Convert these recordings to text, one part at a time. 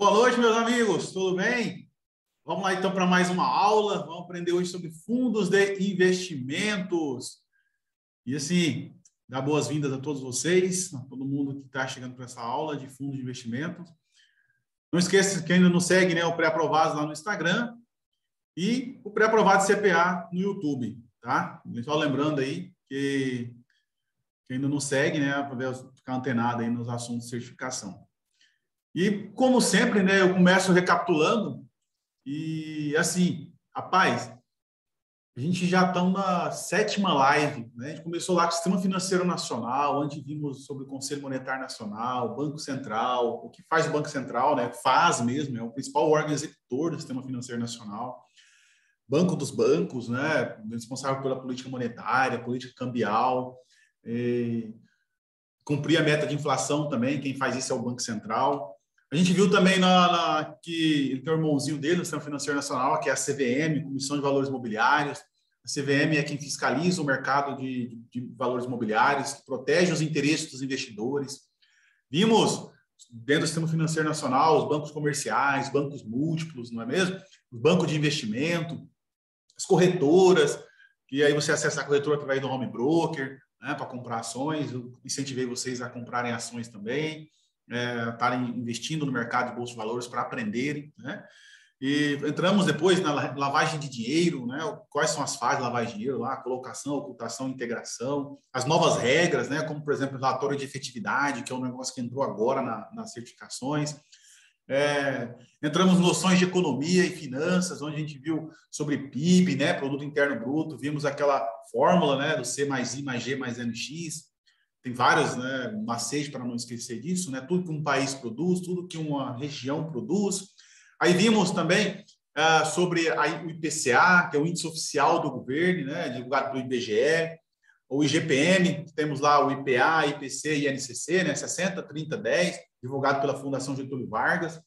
Boa noite, meus amigos, tudo bem? Vamos lá então para mais uma aula. Vamos aprender hoje sobre fundos de investimentos. E assim, dar boas-vindas a todos vocês, a todo mundo que está chegando para essa aula de fundos de investimentos. Não esqueça que ainda não segue, né, o Pré-Aprovados lá no Instagram e o Pré-Aprovado CPA no YouTube, tá? Só lembrando aí que ainda não segue, né, para ficar antenado aí nos assuntos de certificação. E, como sempre, né, eu começo recapitulando e, assim, rapaz, a gente já está na 7ª live, né? A gente começou lá com o Sistema Financeiro Nacional, onde vimos sobre o Conselho Monetário Nacional, Banco Central, o que faz o Banco Central, né? Faz mesmo, é o principal órgão executor do Sistema Financeiro Nacional, Banco dos Bancos, né? Responsável pela política monetária, política cambial, cumprir a meta de inflação também, quem faz isso é o Banco Central. A gente viu também que ele tem o irmãozinho dele, no Sistema Financeiro Nacional, que é a CVM, Comissão de Valores Mobiliários. A CVM é quem fiscaliza o mercado de valores mobiliários, que protege os interesses dos investidores. Vimos, dentro do Sistema Financeiro Nacional, os bancos comerciais, bancos múltiplos, não é mesmo? Os bancos de investimento, as corretoras, que aí você acessa a corretora através do home broker, né, para comprar ações. Eu incentivei vocês a comprarem ações também. Estarem investindo no mercado de bolsa de valores para aprenderem, né? E entramos depois na lavagem de dinheiro, né? Quais são as fases de lavagem de dinheiro lá, colocação, ocultação, integração, as novas regras, né? Como, por exemplo, o relatório de efetividade, que é um negócio que entrou agora nas certificações. Entramos noções de economia e finanças, onde a gente viu sobre PIB, né? Produto Interno Bruto, vimos aquela fórmula, né? Do C mais I mais G mais NX. Tem vários, né, macetes para não esquecer disso, né? Tudo que um país produz, tudo que uma região produz. Aí vimos também sobre o IPCA, que é o índice oficial do governo, né, divulgado pelo IBGE, o IGPM, temos lá o IPA, IPC e INCC, né, 60, 30, 10, divulgado pela Fundação Getúlio Vargas.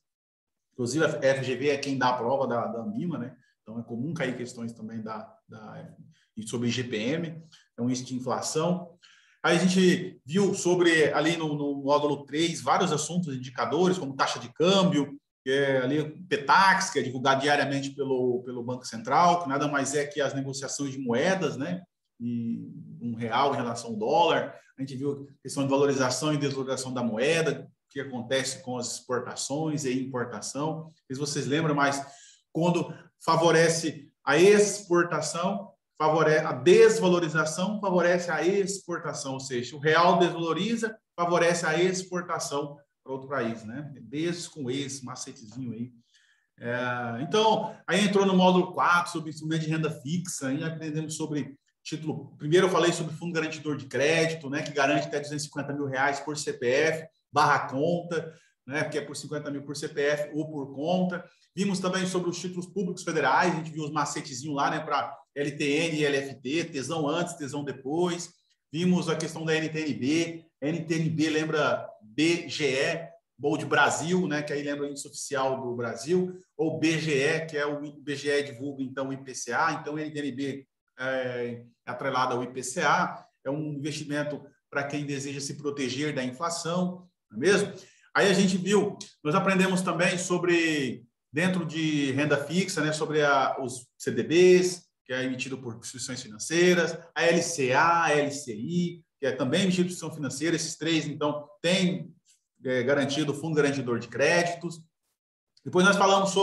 Inclusive, a FGV é quem dá a prova da ANBIMA, né? Então, é comum cair questões também sobre IGPM, é um índice de inflação. Aí a gente viu sobre, ali no módulo 3, vários assuntos, indicadores, como taxa de câmbio, ali o PETAX, que é divulgado diariamente pelo Banco Central, que nada mais é que as negociações de moedas, né? E um real em relação ao dólar. A gente viu a questão de valorização e desvalorização da moeda, o que acontece com as exportações e importação. Se vocês lembram, mas quando favorece a exportação, a desvalorização favorece a exportação, ou seja, o real desvaloriza, favorece a exportação para outro país, né? Des com esse macetezinho aí. Então, aí entrou no módulo 4 sobre instrumento de renda fixa, aí aprendemos sobre título. Primeiro eu falei sobre fundo garantidor de crédito, né? Que garante até R$250 mil por CPF, barra conta, né? Porque é por 50 mil por CPF ou por conta. Vimos também sobre os títulos públicos federais, a gente viu os macetezinhos lá, né? Para LTN e LFT, tesão antes, tesão depois. Vimos a questão da NTNB. NTNB lembra BGE, Bold Brasil, né, que aí lembra o índice oficial do Brasil, ou BGE, que é o BGE divulga, então, o IPCA. Então, NTNB é atrelado ao IPCA, é um investimento para quem deseja se proteger da inflação, não é mesmo? Aí a gente viu, nós aprendemos também sobre, dentro de renda fixa, né, sobre os CDBs, que é emitido por instituições financeiras, a LCA, a LCI, que é também emitido por instituição financeira. Esses três, então, têm garantido o Fundo Garantidor de Créditos. Depois nós falamos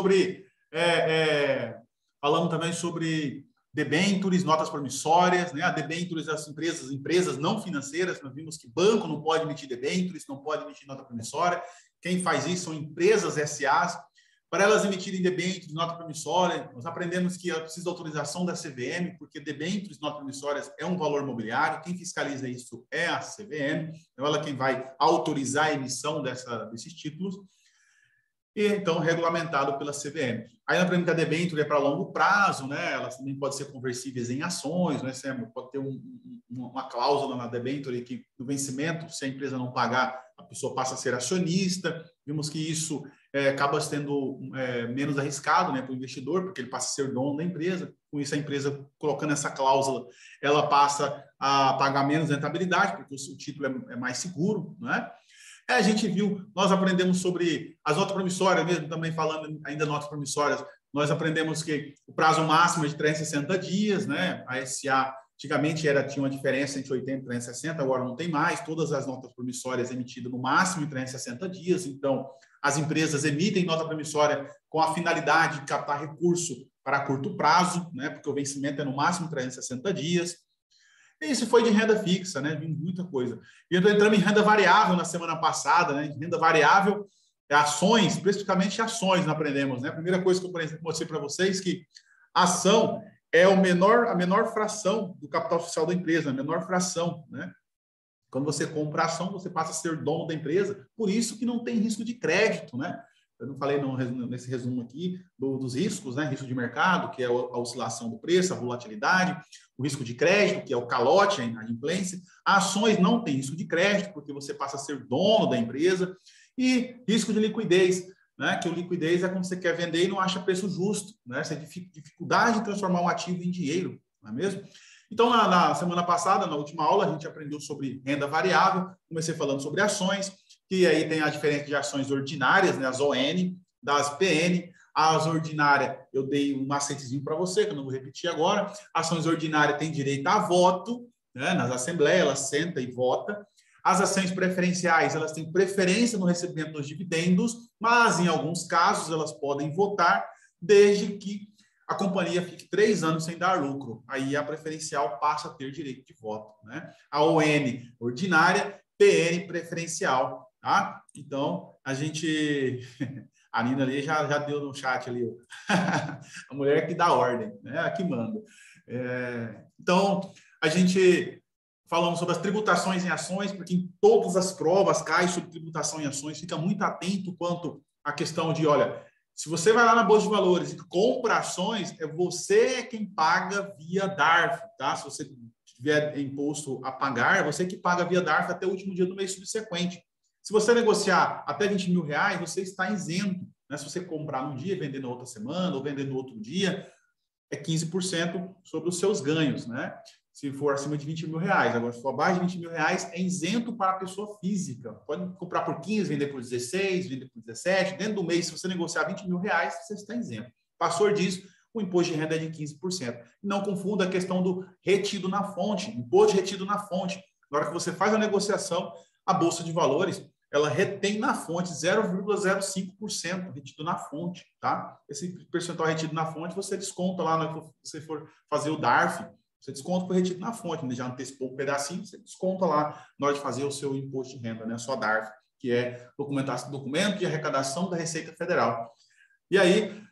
falamos também sobre debêntures, notas promissórias, né? A debêntures das empresas não financeiras. Nós vimos que banco não pode emitir debêntures, não pode emitir nota promissória. Quem faz isso são empresas SAs. Para elas emitirem debêntures, nota promissória, nós aprendemos que precisa de autorização da CVM, porque debêntures, notas promissórias é um valor mobiliário. Quem fiscaliza isso é a CVM, então ela é quem vai autorizar a emissão desses títulos. E então regulamentado pela CVM. Aí nós aprendemos que a debênture é para longo prazo, né? Elas também podem ser conversíveis em ações, né? Pode ter uma cláusula na debênture que no vencimento, se a empresa não pagar, a pessoa passa a ser acionista. Vimos que isso acaba sendo menos arriscado, né, para o investidor, porque ele passa a ser dono da empresa. Com isso, a empresa, colocando essa cláusula, ela passa a pagar menos rentabilidade, porque o título é mais seguro, né? A gente viu, nós aprendemos sobre as notas promissórias mesmo, também falando ainda notas promissórias, nós aprendemos que o prazo máximo é de 360 dias, né? A SA antigamente tinha uma diferença entre 80 e 360, agora não tem mais. Todas as notas promissórias emitidas no máximo em 360 dias. Então, as empresas emitem nota promissória com a finalidade de captar recurso para curto prazo, né? Porque o vencimento é no máximo 360 dias. E isso foi de renda fixa, né? Muita coisa. E entramos em renda variável na semana passada, né? Renda variável, ações, especificamente ações, nós aprendemos, né? A primeira coisa que eu mostrei para vocês é que a ação é a menor fração do capital social da empresa, a menor fração, né? Quando você compra a ação, você passa a ser dono da empresa, por isso que não tem risco de crédito, né? Eu não falei nesse resumo aqui dos riscos, né? Risco de mercado, que é a oscilação do preço, a volatilidade, o risco de crédito, que é o calote, a inadimplência. Ações não tem risco de crédito, porque você passa a ser dono da empresa. E risco de liquidez, né? Que o liquidez é quando você quer vender e não acha preço justo, né? Você tem dificuldade de transformar um ativo em dinheiro, não é mesmo? Então, na semana passada, na última aula, a gente aprendeu sobre renda variável, comecei falando sobre ações, que aí tem a diferença de ações ordinárias, né? As ON, das PN. As ordinárias, eu dei um macetezinho para você, que eu não vou repetir agora. Ações ordinárias têm direito a voto, né? Nas assembleias, ela senta e vota. As ações preferenciais, elas têm preferência no recebimento dos dividendos, mas, em alguns casos, elas podem votar, desde que a companhia fique 3 anos sem dar lucro. Aí a preferencial passa a ter direito de voto, né? A ON ordinária, PN preferencial, tá? Então, a gente... A Nina ali já deu no chat ali. A mulher que dá ordem, né? A que manda. Então, a gente... Falamos sobre as tributações em ações, porque em todas as provas cai sobre tributação em ações. Fica muito atento quanto à questão de, olha, se você vai lá na Bolsa de Valores e compra ações, é você quem paga via DARF, tá? Se você tiver imposto a pagar, é você que paga via DARF até o último dia do mês subsequente. Se você negociar até 20 mil reais, você está isento, né? Se você comprar num dia, vender na outra semana, ou vender no outro dia, é 15% sobre os seus ganhos, né? Se for acima de 20 mil reais. Agora, se for abaixo de 20 mil reais, é isento para a pessoa física. Pode comprar por 15, vender por 16, vender por 17. Dentro do mês, se você negociar 20 mil reais, você está isento. Passou disso, o imposto de renda é de 15%. Não confunda a questão do retido na fonte, imposto retido na fonte. Na hora que você faz a negociação, a Bolsa de Valores, ela retém na fonte 0,05% retido na fonte, tá? Esse percentual retido na fonte, você desconta lá, na hora que você for fazer o DARF, você desconta por retido na fonte, né? Já antecipou um pedacinho, você desconta lá na hora de fazer o seu imposto de renda, né? Só DARF, que é documento de arrecadação da Receita Federal. E aí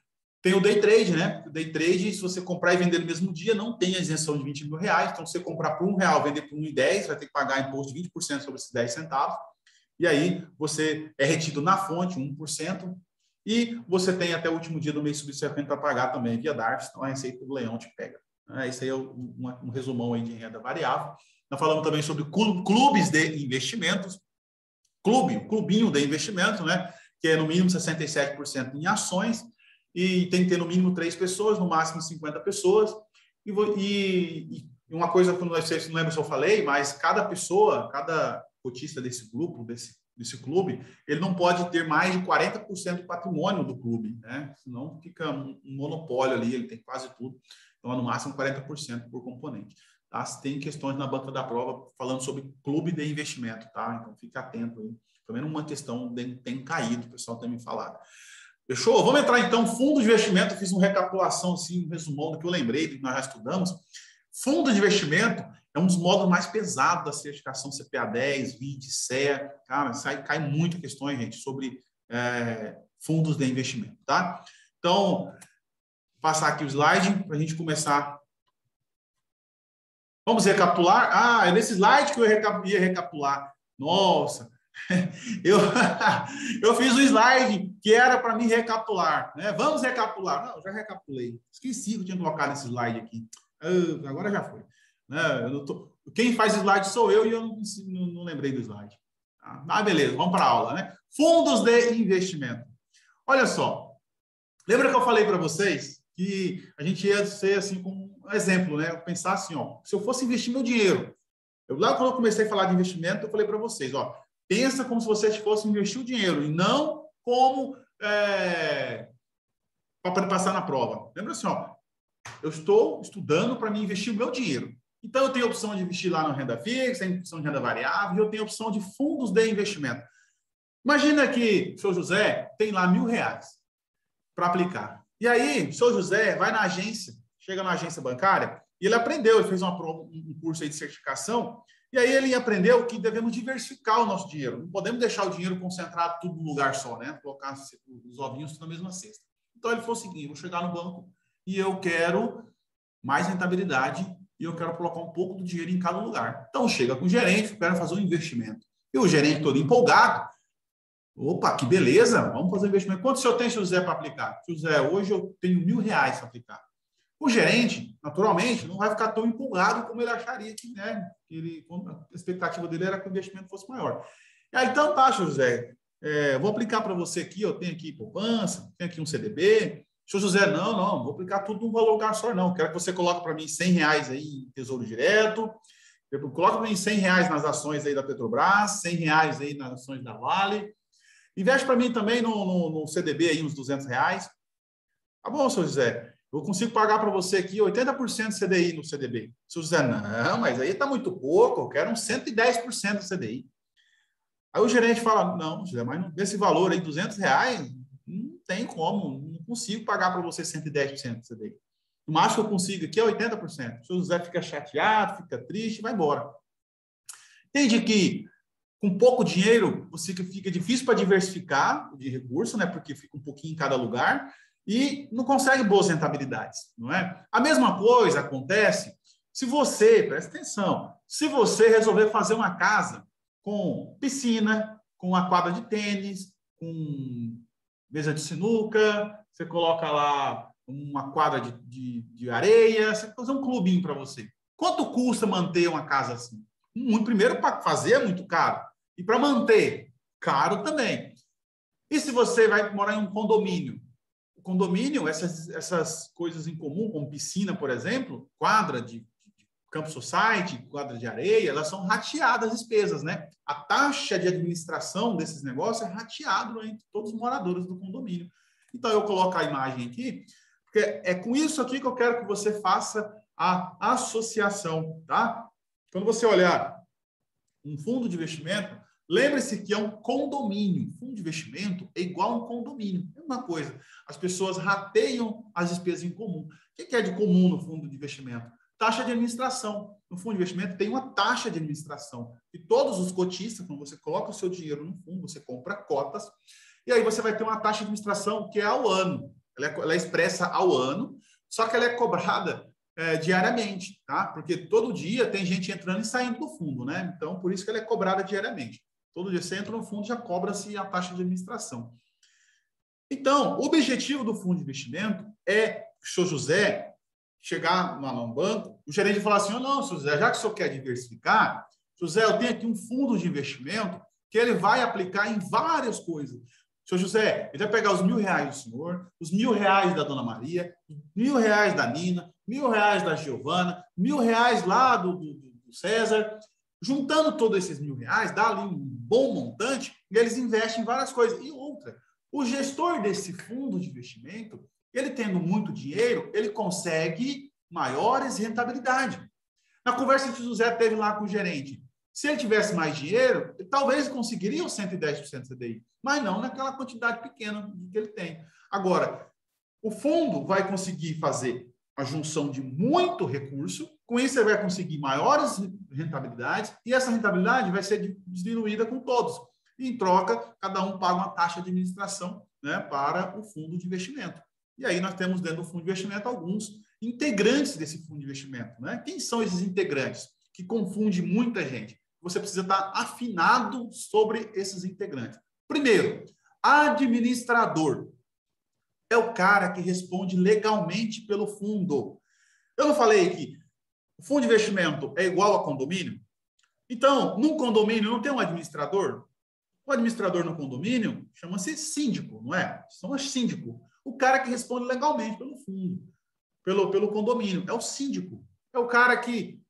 tem o day trade, né? O day trade, se você comprar e vender no mesmo dia, não tem a isenção de 20 mil reais. Então, se você comprar por R$1, vender por R$1,10, vai ter que pagar imposto de 20% sobre esses 10 centavos. E aí você é retido na fonte, 1%. E você tem até o último dia do mês subsequente para pagar também via DARF, então a Receita do Leão te pega. Esse aí é um resumão aí de renda variável. Nós falamos também sobre clubes de investimentos. Clubinho de investimento, né? Que é no mínimo 67% em ações e tem que ter no mínimo 3 pessoas, no máximo 50 pessoas. E uma coisa que não lembro se eu falei, mas cada pessoa, cada cotista desse grupo, desse clube, ele não pode ter mais de 40% do patrimônio do clube, né? Senão fica um monopólio ali, ele tem quase tudo. Então, no máximo 40% por componente. Tá? Tem questões na banca da prova falando sobre clube de investimento, tá? Então, fique atento aí. Também uma questão tem caído, o pessoal tem me falado. Fechou? Vamos entrar, então, fundo de investimento. Eu fiz uma recapitulação, assim, um resumão do que eu lembrei, do que nós já estudamos. Fundo de investimento é um dos módulos mais pesados da certificação CPA 10, VIT, CEA. Cara, cai muitas questões, gente, sobre fundos de investimento, tá? Então, passar aqui o slide para a gente começar. Vamos recapitular? Ah, é nesse slide que eu ia recapitular. Nossa, eu fiz o slide que era para me recapitular, né? Vamos recapitular. Não, já recapitulei. Esqueci que eu tinha colocado esse slide aqui. Agora já foi. Né? Quem faz slide sou eu e eu não lembrei do slide. Ah, beleza, vamos para a aula, né? Fundos de investimento. Olha só. Lembra que eu falei para vocês que a gente ia ser assim como um exemplo, né? Pensar assim, ó, se eu fosse investir meu dinheiro, lá quando eu comecei a falar de investimento, eu falei para vocês, ó, pensa como se você fosse investir o dinheiro, e não como para passar na prova. Lembra assim, ó, eu estou estudando para me investir o meu dinheiro. Então, eu tenho a opção de investir lá na renda fixa, tenho a opção de renda variável, e eu tenho a opção de fundos de investimento. Imagina que o seu José tem lá R$1.000 para aplicar. E aí, o seu José vai na agência, chega na agência bancária, e ele aprendeu, ele fez um curso aí de certificação, e aí ele aprendeu que devemos diversificar o nosso dinheiro. Não podemos deixar o dinheiro concentrado tudo num lugar só, né? Colocar os ovinhos tudo na mesma cesta. Então, ele falou o seguinte, vou chegar no banco e eu quero mais rentabilidade e eu quero colocar um pouco do dinheiro em cada lugar. Então, chega com o gerente, quero fazer um investimento. E o gerente todo empolgado, opa, que beleza, vamos fazer um investimento. Quanto o senhor tem, José, para aplicar? José, hoje eu tenho R$1.000 para aplicar. O gerente, naturalmente, não vai ficar tão empolgado como ele acharia que, né? A expectativa dele era que o investimento fosse maior. E aí, então, tá, José, vou aplicar para você aqui, eu tenho aqui poupança, tenho aqui um CDB. Senhor José, não vou aplicar tudo num valor lugar só, não. Quero que você coloque para mim R$100 aí em Tesouro Direto, coloque para mim R$100 nas ações aí da Petrobras, R$100 aí nas ações da Vale. Investe para mim também no CDB aí uns R$200. Tá bom, senhor José, eu consigo pagar para você aqui 80% de CDI no CDB. Senhor José, não, mas aí está muito pouco, eu quero uns 110% do CDI. Aí o gerente fala, não, José, mas nesse valor aí, R$200, não tem como, não consigo pagar para você 110% do CDI. O máximo que eu consigo aqui é 80%. O senhor José fica chateado, fica triste, vai embora. Entende que com pouco dinheiro você fica difícil para diversificar de recurso, né? Porque fica um pouquinho em cada lugar e não consegue boas rentabilidades, não é? A mesma coisa acontece se você, presta atenção, se você resolver fazer uma casa com piscina, com uma quadra de tênis, com mesa de sinuca, você coloca lá uma quadra de areia, você fazer um clubinho para você. Quanto custa manter uma casa assim? Primeiro, para fazer é muito caro. E para manter, caro também. E se você vai morar em um condomínio? O condomínio, essas coisas em comum, como piscina, por exemplo, quadra de campo society, quadra de areia, elas são rateadas as despesas, né? A taxa de administração desses negócios é rateada entre todos os moradores do condomínio. Então, eu coloco a imagem aqui, porque é com isso aqui que eu quero que você faça a associação, tá? Quando você olhar um fundo de investimento, lembre-se que é um condomínio. Fundo de investimento é igual a um condomínio. É uma coisa. As pessoas rateiam as despesas em comum. O que é de comum no fundo de investimento? Taxa de administração. No fundo de investimento tem uma taxa de administração. E todos os cotistas, quando você coloca o seu dinheiro no fundo, você compra cotas, e aí você vai ter uma taxa de administração que é ao ano. Ela é expressa ao ano, só que ela é cobrada diariamente, tá? Porque todo dia tem gente entrando e saindo do fundo, né? Então, por isso que ela é cobrada diariamente. Todo dia você entra no fundo, já cobra-se a taxa de administração. Então, o objetivo do fundo de investimento é o senhor José chegar lá no banco, o gerente falar assim, não, senhor José, já que o senhor quer diversificar, José, eu tenho aqui um fundo de investimento que ele vai aplicar em várias coisas. Senhor José, ele vai pegar os R$1.000 do senhor, os R$1.000 da dona Maria, os R$1.000 da Nina, R$1.000 da Giovana, R$1.000 lá do César. Juntando todos esses R$1.000, dá ali um bom montante e eles investem em várias coisas. E outra, o gestor desse fundo de investimento, ele tendo muito dinheiro, ele consegue maiores rentabilidades. Na conversa que o José teve lá com o gerente, se ele tivesse mais dinheiro, talvez conseguiria os 110% CDI, mas não naquela quantidade pequena que ele tem. Agora, o fundo vai conseguir fazer a junção de muito recurso, com isso ele vai conseguir maiores rentabilidades, e essa rentabilidade vai ser distribuída com todos. E, em troca, cada um paga uma taxa de administração, né, para o fundo de investimento. E aí nós temos dentro do fundo de investimento alguns integrantes desse fundo de investimento. Né? Quem são esses integrantes? Que confunde muita gente. Você precisa estar afinado sobre esses integrantes. Primeiro, administrador. É o cara que responde legalmente pelo fundo. Eu não falei que o fundo de investimento é igual a condomínio? Então, num condomínio não tem um administrador? O administrador no condomínio chama-se síndico, não é? São os síndicos. O cara que responde legalmente pelo fundo, pelo condomínio. É o síndico. É o cara que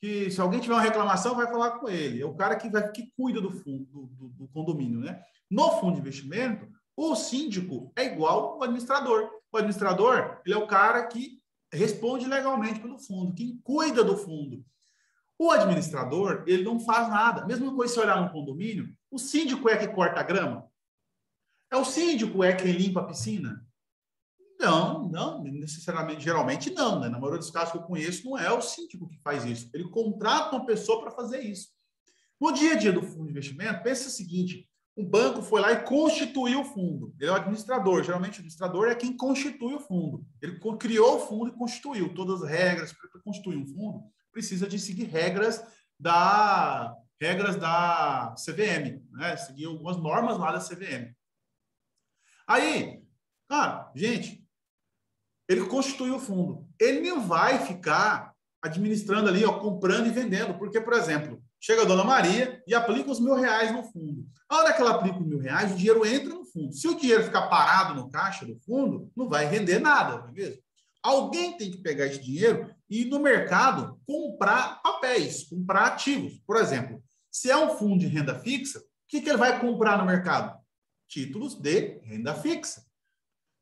que se alguém tiver uma reclamação, vai falar com ele. É o cara que cuida do fundo, do condomínio, né? No fundo de investimento, o síndico é igual ao administrador. O administrador, ele é o cara que responde legalmente pelo fundo, quem cuida do fundo. O administrador, ele não faz nada. Mesma coisa se olhar no condomínio, o síndico é que corta a grama? É o síndico é quem limpa a piscina? Não necessariamente, geralmente não, né? Na maioria dos casos que eu conheço, não é o síndico que faz isso. Ele contrata uma pessoa para fazer isso. No dia a dia do fundo de investimento, pensa o seguinte, o banco foi lá e constituiu o fundo. Ele é o administrador. Geralmente, o administrador é quem constitui o fundo. Ele criou o fundo e constituiu todas as regras. Para constituir um fundo, precisa de seguir regras da CVM, né? Seguir algumas normas lá da CVM. Aí, cara, gente, ele constituiu o fundo. Ele não vai ficar administrando ali, ó, comprando e vendendo. Porque, por exemplo, chega a dona Maria e aplica os R$1.000 no fundo. A hora que ela aplica os R$1.000, o dinheiro entra no fundo. Se o dinheiro ficar parado no caixa do fundo, não vai render nada, não é mesmo? Alguém tem que pegar esse dinheiro e ir no mercado comprar papéis, comprar ativos. Por exemplo, se é um fundo de renda fixa, o que ele vai comprar no mercado? Títulos de renda fixa.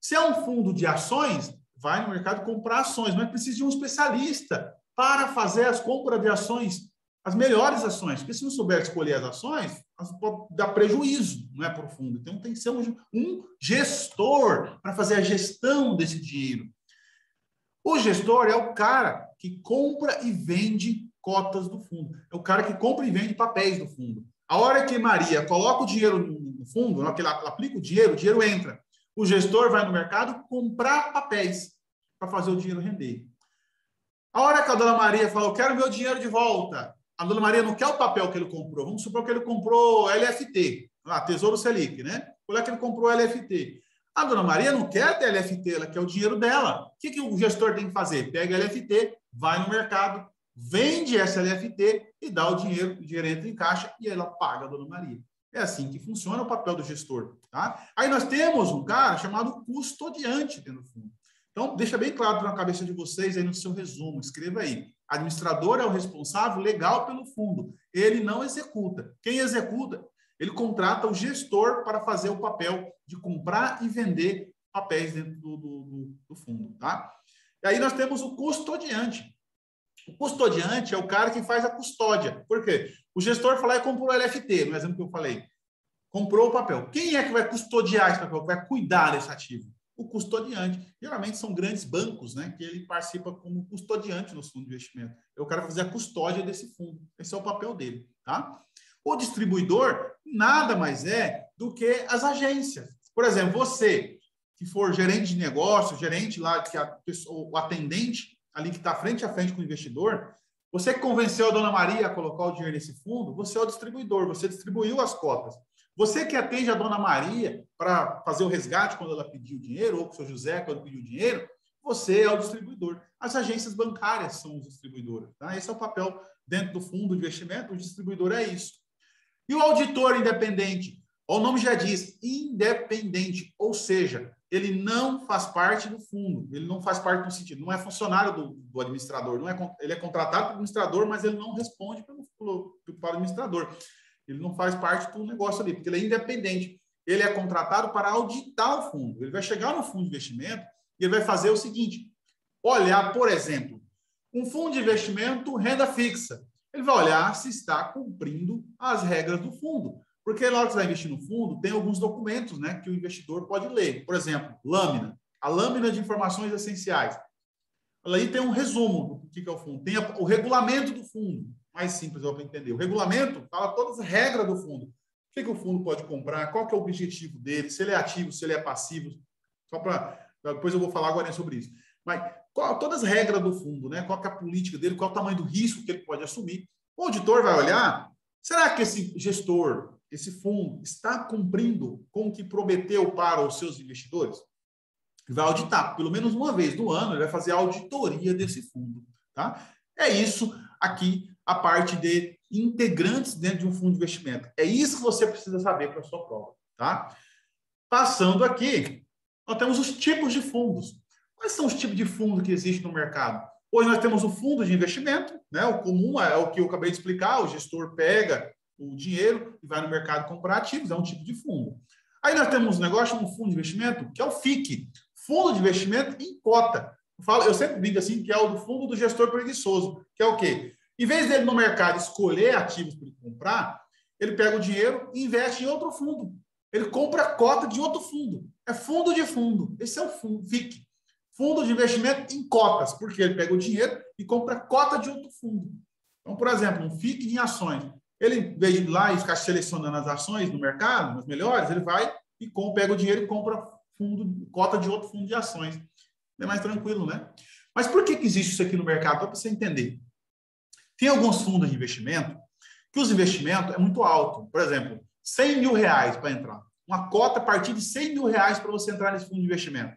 Se é um fundo de ações, vai no mercado comprar ações, mas precisa de um especialista para fazer as compras de ações, as melhores ações, porque se não souber escolher as ações, pode dar prejuízo, não é para o fundo. Então tem que ser um gestor para fazer a gestão desse dinheiro. O gestor é o cara que compra e vende cotas do fundo. É o cara que compra e vende papéis do fundo. A hora que Maria coloca o dinheiro no fundo, na hora que ela aplica o dinheiro entra. O gestor vai no mercado comprar papéis para fazer o dinheiro render. A hora que a dona Maria fala, eu quero meu dinheiro de volta, a dona Maria não quer o papel que ele comprou. Vamos supor que ele comprou LFT, lá, Tesouro Selic, né? Olha que ele comprou LFT. A dona Maria não quer ter LFT, ela quer o dinheiro dela. O que o gestor tem que fazer? Pega LFT, vai no mercado, vende essa LFT e dá o dinheiro entra em caixa e ela paga a dona Maria. É assim que funciona o papel do gestor. Tá? Aí nós temos um cara chamado custodiante dentro do fundo. Então, deixa bem claro na cabeça de vocês aí no seu resumo, escreva aí. Administrador é o responsável legal pelo fundo. Ele não executa. Quem executa, ele contrata o gestor para fazer o papel de comprar e vender papéis dentro do fundo. Tá? E aí nós temos o custodiante. O custodiante é o cara que faz a custódia. Por quê? O gestor foi lá e comprou o LFT, no exemplo que eu falei. Comprou o papel. Quem é que vai custodiar esse papel, que vai cuidar desse ativo? O custodiante. Geralmente são grandes bancos, né, que ele participa como custodiante nos fundos de investimento. É o cara fazer a custódia desse fundo. Esse é o papel dele. Tá? O distribuidor nada mais é do que as agências. Por exemplo, você que for gerente de negócio, gerente lá, o atendente ali que está frente a frente com o investidor, você que convenceu a dona Maria a colocar o dinheiro nesse fundo, você é o distribuidor, você distribuiu as cotas. Você que atende a dona Maria para fazer o resgate quando ela pediu dinheiro, ou com o seu José quando pediu dinheiro, você é o distribuidor. As agências bancárias são os distribuidores. Tá? Esse é o papel dentro do fundo de investimento, o distribuidor é isso. E o auditor independente? O nome já diz, independente, ou seja, ele não faz parte do fundo, ele não faz parte no sentido, não é funcionário do administrador, ele é contratado pelo administrador, mas ele não responde para o administrador. Ele não faz parte do negócio ali, porque ele é independente. Ele é contratado para auditar o fundo. Ele vai chegar no fundo de investimento e ele vai fazer o seguinte, olhar, por exemplo, um fundo de investimento renda fixa. Ele vai olhar se está cumprindo as regras do fundo. Porque na hora que você vai investir no fundo, tem alguns documentos, né, que o investidor pode ler. Por exemplo, lâmina. A lâmina de informações essenciais. Aí tem um resumo do que é o fundo. Tem o regulamento do fundo. Mais simples para entender. O regulamento fala todas as regras do fundo. O que o fundo pode comprar, qual que é o objetivo dele, se ele é ativo, se ele é passivo. Só para... Depois eu vou falar agora sobre isso. Mas todas as regras do fundo, né? Qual que é a política dele, qual é o tamanho do risco que ele pode assumir. O auditor vai olhar, será que esse gestor, esse fundo, está cumprindo com o que prometeu para os seus investidores? Ele vai auditar, pelo menos uma vez no ano, ele vai fazer a auditoria desse fundo. Tá? É isso aqui, a parte de integrantes dentro de um fundo de investimento. É isso que você precisa saber para a sua prova. Tá? Passando aqui, nós temos os tipos de fundos. Quais são os tipos de fundos que existem no mercado? Hoje nós temos o fundo de investimento, né? O comum é o que eu acabei de explicar, o gestor pega o dinheiro e vai no mercado comprar ativos, é um tipo de fundo. Aí nós temos um negócio, um fundo de investimento, que é o FIC, Fundo de Investimento em Cota. Eu sempre digo assim, que é o do fundo do gestor preguiçoso, que é o quê? Em vez dele no mercado escolher ativos para ele comprar, ele pega o dinheiro e investe em outro fundo. Ele compra a cota de outro fundo. É fundo de fundo. Esse é o fundo, FIC. Fundo de investimento em cotas, porque ele pega o dinheiro e compra cota de outro fundo. Então, por exemplo, um FIC em ações. Ele, em vez de ir lá e ficar selecionando as ações no mercado, as melhores, ele vai e pega o dinheiro e compra cota de outro fundo de ações. É mais tranquilo, né? Mas por que existe isso aqui no mercado? Para você entender. Tem alguns fundos de investimento que os investimentos é muito alto. Por exemplo, 100 mil reais para entrar. Uma cota a partir de 100 mil reais para você entrar nesse fundo de investimento.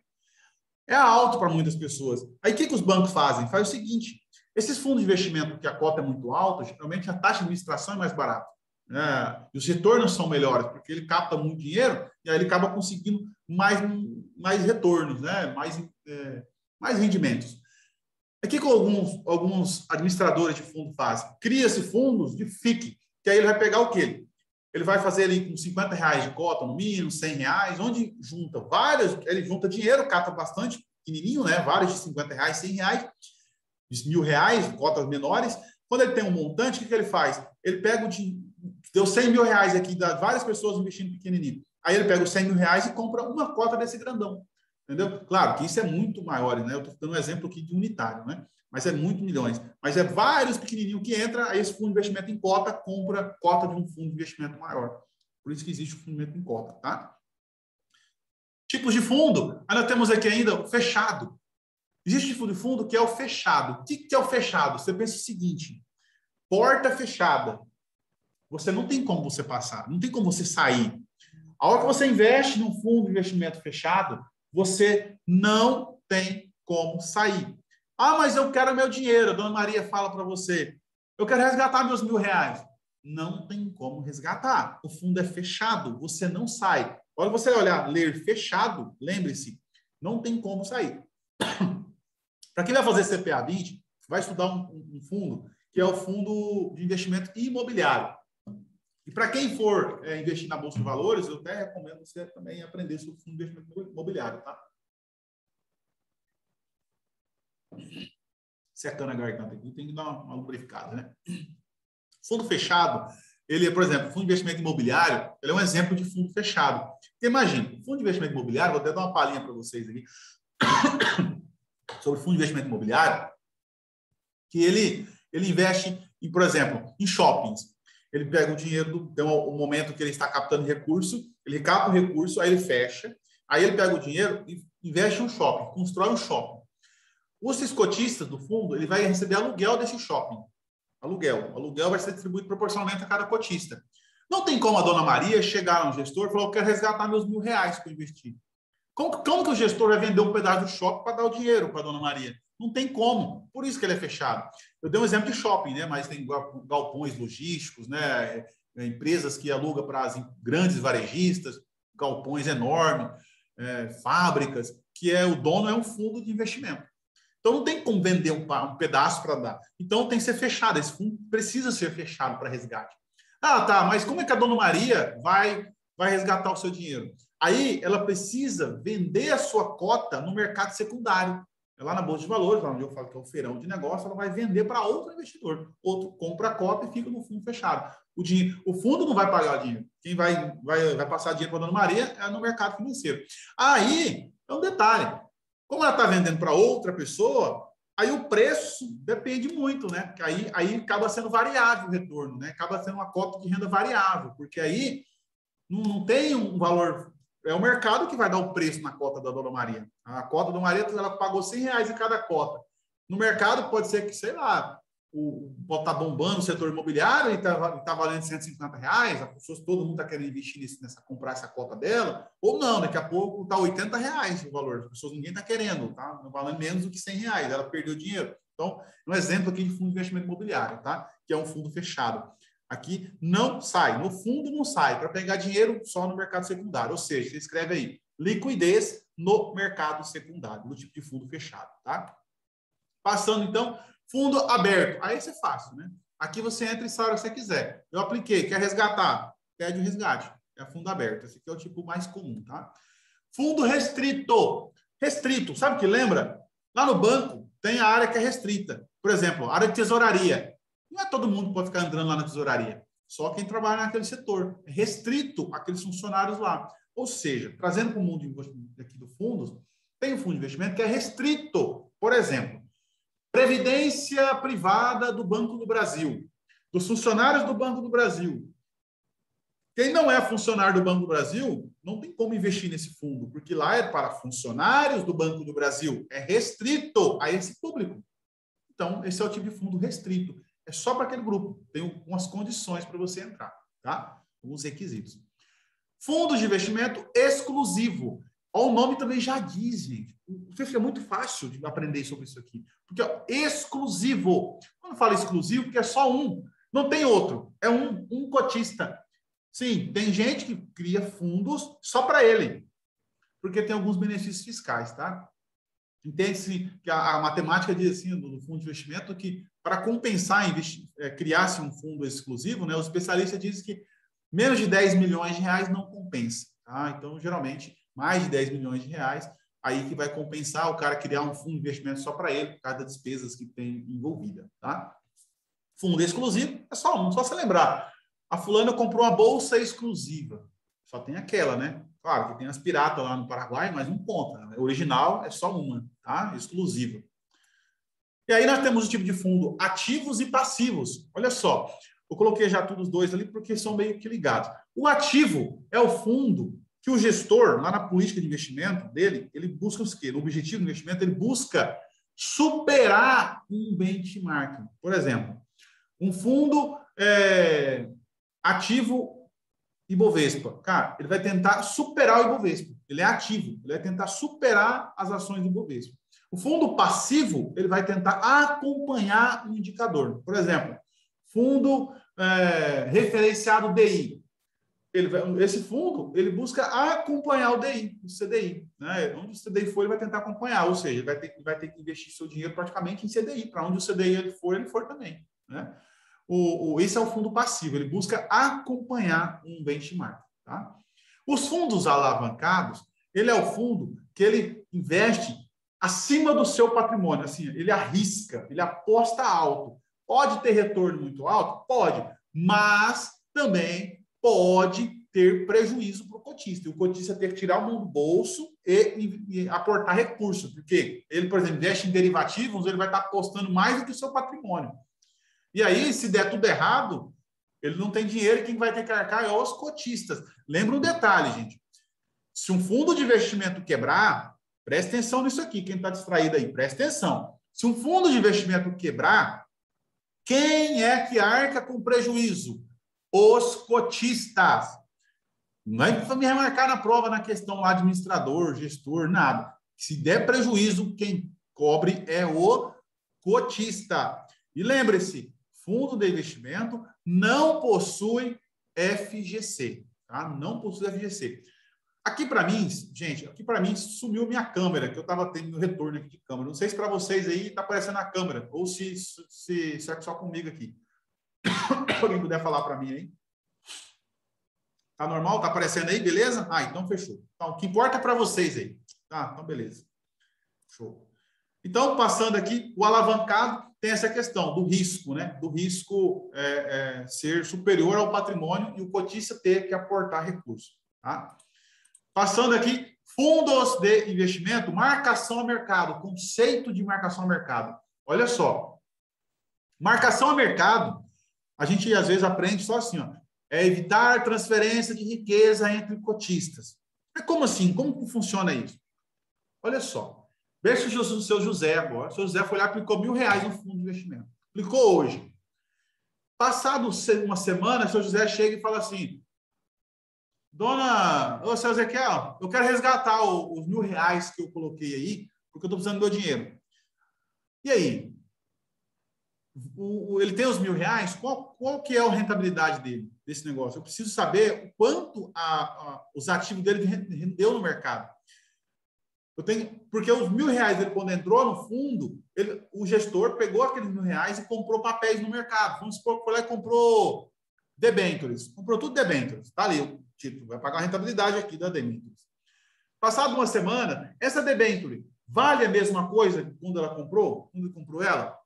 É alto para muitas pessoas. Aí o que os bancos fazem? Faz o seguinte, esses fundos de investimento que a cota é muito alta, geralmente a taxa de administração é mais barata. Né? E os retornos são melhores, porque ele capta muito dinheiro e aí ele acaba conseguindo mais retornos, né? mais rendimentos. Aqui que alguns administradores de fundo fazem? Cria-se fundos de FIC, que aí ele vai pegar o quê? Ele vai fazer ali com 50 reais de cota, no mínimo, 100 reais, onde junta várias, ele junta dinheiro, cata bastante pequenininho, né? Vários de 50 reais, 100 reais, de 1.000 reais, cotas menores. Quando ele tem um montante, o que ele faz? Ele pega deu 100 mil reais aqui, dá várias pessoas investindo pequenininho. Aí ele pega os 100 mil reais e compra uma cota desse grandão. Entendeu? Claro que isso é muito maior, né? Eu estou dando um exemplo aqui de unitário, né? Mas é muito milhões. Mas é vários pequenininhos que entra, aí esse fundo de investimento em cota compra cota de um fundo de investimento maior. Por isso que existe o fundo de investimento em cota, tá? Tipos de fundo. Aí nós temos aqui ainda o fechado. Existe tipo de fundo que é o fechado. O que é o fechado? Você pensa o seguinte, porta fechada. Você não tem como você passar, não tem como você sair. A hora que você investe num fundo de investimento fechado, você não tem como sair. Ah, mas eu quero meu dinheiro. A dona Maria fala para você, eu quero resgatar meus 1.000 reais. Não tem como resgatar. O fundo é fechado, você não sai. Olha, você olhar, ler fechado, lembre-se, não tem como sair. Para quem vai fazer CPA 20, vai estudar um fundo, que é o fundo de investimento imobiliário. E para quem for investir na Bolsa de Valores, eu até recomendo você também aprender sobre o fundo de investimento imobiliário, tá? Secando a garganta aqui, tem que dar uma lubrificada, né? Fundo fechado, ele é, por exemplo, fundo de investimento imobiliário, ele é um exemplo de fundo fechado. Porque imagina, fundo de investimento imobiliário, vou até dar uma palhinha para vocês aqui, sobre fundo de investimento imobiliário, que ele investe, por exemplo, em shoppings. Ele pega o dinheiro, tem um momento que ele está captando recurso, ele capta o recurso, aí ele fecha, aí ele pega o dinheiro e investe em um shopping, constrói um shopping. Os cotistas do fundo, ele vai receber aluguel desse shopping. Aluguel. O aluguel vai ser distribuído proporcionalmente a cada cotista. Não tem como a dona Maria chegar a um gestor e falar, eu quero resgatar meus 1.000 reais para investir. Como que o gestor vai vender um pedaço do shopping para dar o dinheiro para a dona Maria? Não tem como. Por isso que ele é fechado. Eu dei um exemplo de shopping, né? Mas tem galpões logísticos, né? Empresas que alugam para as grandes varejistas, galpões enormes, fábricas, que o dono é um fundo de investimento. Então, não tem como vender um pedaço para dar. Então, tem que ser fechado. Esse fundo precisa ser fechado para resgate. Ah, tá, mas como é que a dona Maria vai resgatar o seu dinheiro? Aí, ela precisa vender a sua cota no mercado secundário. Lá na Bolsa de Valores, lá onde eu falo que é o feirão de negócio, ela vai vender para outro investidor. Outro compra a cota e fica no fundo fechado. O fundo não vai pagar o dinheiro. Quem vai passar dinheiro para a dona Maria é no mercado financeiro. Aí, é um detalhe. Como ela está vendendo para outra pessoa, aí o preço depende muito, né? Porque aí acaba sendo variável o retorno, né? Acaba sendo uma cota de renda variável, porque aí não tem um valor. É o mercado que vai dar o preço na cota da dona Maria. A cota da dona Maria, ela pagou 100 reais em cada cota. No mercado pode ser que, sei lá, pode estar bombando o setor imobiliário e está valendo 150 reais, as pessoas, todo mundo está querendo investir comprar essa cota dela, ou não, daqui a pouco está 80 reais o valor, as pessoas, ninguém está querendo, tá? Valendo menos do que 100 reais, ela perdeu dinheiro. Então, um exemplo aqui de fundo de investimento imobiliário, tá? Que é um fundo fechado. Aqui não sai, no fundo não sai, para pegar dinheiro só no mercado secundário, ou seja, você escreve aí, liquidez no mercado secundário, no tipo de fundo fechado, tá? Passando, então, fundo aberto. Aí isso é fácil, né? Aqui você entra e sai a hora que você quiser. Eu apliquei, quer resgatar? Pede o resgate. É fundo aberto. Esse aqui é o tipo mais comum, tá? Fundo restrito. Restrito. Sabe o que lembra? Lá no banco tem a área que é restrita. Por exemplo, área de tesouraria. Não é todo mundo que pode ficar entrando lá na tesouraria. Só quem trabalha naquele setor. É restrito aqueles funcionários lá. Ou seja, trazendo para o mundo aqui do fundos, tem um fundo de investimento que é restrito. Por exemplo, Previdência Privada do Banco do Brasil, dos funcionários do Banco do Brasil. Quem não é funcionário do Banco do Brasil, não tem como investir nesse fundo, porque lá é para funcionários do Banco do Brasil, é restrito a esse público. Então, esse é o tipo de fundo restrito. É só para aquele grupo. Tem umas condições para você entrar, tá? Alguns requisitos. Fundo de investimento exclusivo. Ó, o nome também já diz, gente. É muito fácil de aprender sobre isso aqui. Porque, ó, exclusivo. Quando fala exclusivo, porque é só um. Não tem outro. É um cotista. Sim, tem gente que cria fundos só para ele. Porque tem alguns benefícios fiscais, tá? Entende-se que a matemática diz assim, do fundo de investimento, que para compensar criar-se um fundo exclusivo, né, os especialistas dizem que menos de 10 milhões de reais não compensa. Tá? Então, geralmente, mais de 10 milhões de reais, aí que vai compensar o cara criar um fundo de investimento só para ele, por causa das despesas que tem envolvida. Tá? Fundo exclusivo é só um, só você lembrar. A fulana comprou uma bolsa exclusiva. Só tem aquela, né? Claro que tem as piratas lá no Paraguai, mas não conta. A original é só uma, tá? Exclusiva. E aí nós temos o tipo de fundo ativos e passivos. Olha só, eu coloquei já todos os dois ali porque são meio que ligados. O ativo é o fundo que o gestor, lá na política de investimento dele, ele busca o quê? No objetivo do investimento, ele busca superar um benchmark. Por exemplo, um fundo ativo Ibovespa. Cara, ele vai tentar superar o Ibovespa. Ele é ativo, ele vai tentar superar as ações do Ibovespa. O fundo passivo, ele vai tentar acompanhar o indicador. Por exemplo, fundo referenciado DI. Esse fundo, ele busca acompanhar o DI, o CDI. Né? Onde o CDI for, ele vai tentar acompanhar. Ou seja, ele vai ter que investir seu dinheiro praticamente em CDI. Para onde o CDI ele for também. Né? Esse é o fundo passivo, ele busca acompanhar um benchmark. Tá? Os fundos alavancados, ele é o fundo que ele investe acima do seu patrimônio, assim, ele arrisca, ele aposta alto. Pode ter retorno muito alto? Pode, mas também pode ter prejuízo para o cotista. E o cotista ter que tirar a mão do bolso e aportar recursos, porque ele, por exemplo, investe em derivativos, ele vai estar apostando mais do que o seu patrimônio. E aí, se der tudo errado, ele não tem dinheiro e quem vai ter que arcar é os cotistas. Lembra um detalhe, gente. Se um fundo de investimento quebrar, presta atenção nisso aqui, quem está distraído aí, presta atenção. Se um fundo de investimento quebrar, quem é que arca com prejuízo? Os cotistas. Não é me remarcar na prova na questão lá administrador, gestor, nada. Se der prejuízo, quem cobre é o cotista. E lembre-se, fundo de investimento não possui FGC, tá? Não possui FGC. Aqui para mim, gente, sumiu minha câmera, que eu estava tendo retorno aqui de câmera. Não sei se para vocês aí está aparecendo a câmera, ou se é só comigo aqui. Alguém puder falar para mim aí? Tá normal? Tá aparecendo aí, beleza? Ah, então fechou. Então, o que importa é para vocês aí. Tá, então beleza. Show. Então, passando aqui, o alavancado tem essa questão do risco, né? Do risco ser superior ao patrimônio e o cotista ter que aportar recursos. Tá? Passando aqui, fundos de investimento, marcação a mercado, conceito de marcação a mercado. Olha só, marcação a mercado, a gente às vezes aprende só assim, ó, é evitar transferência de riqueza entre cotistas. Mas como assim? Como que funciona isso? Olha só. Veja o seu José agora. O seu José foi lá e aplicou R$1.000 no fundo de investimento. Aplicou hoje. Passado uma semana, o seu José chega e fala assim: Ô, seu Ezequiel, eu quero resgatar os R$1.000 que eu coloquei aí, porque eu estou precisando do meu dinheiro. E aí? Ele tem os R$1.000? Qual que é a rentabilidade dele, desse negócio? Eu preciso saber o quanto os ativos dele rendeu no mercado. Porque os R$1.000, ele, quando entrou no fundo, o gestor pegou aqueles R$1.000 e comprou papéis no mercado. Vamos supor que foi lá e comprou debêntures. Comprou tudo debêntures. Está ali o título. Vai pagar a rentabilidade aqui da debêntures. Passado uma semana, essa debênture vale a mesma coisa quando ela comprou? Quando ele comprou ela?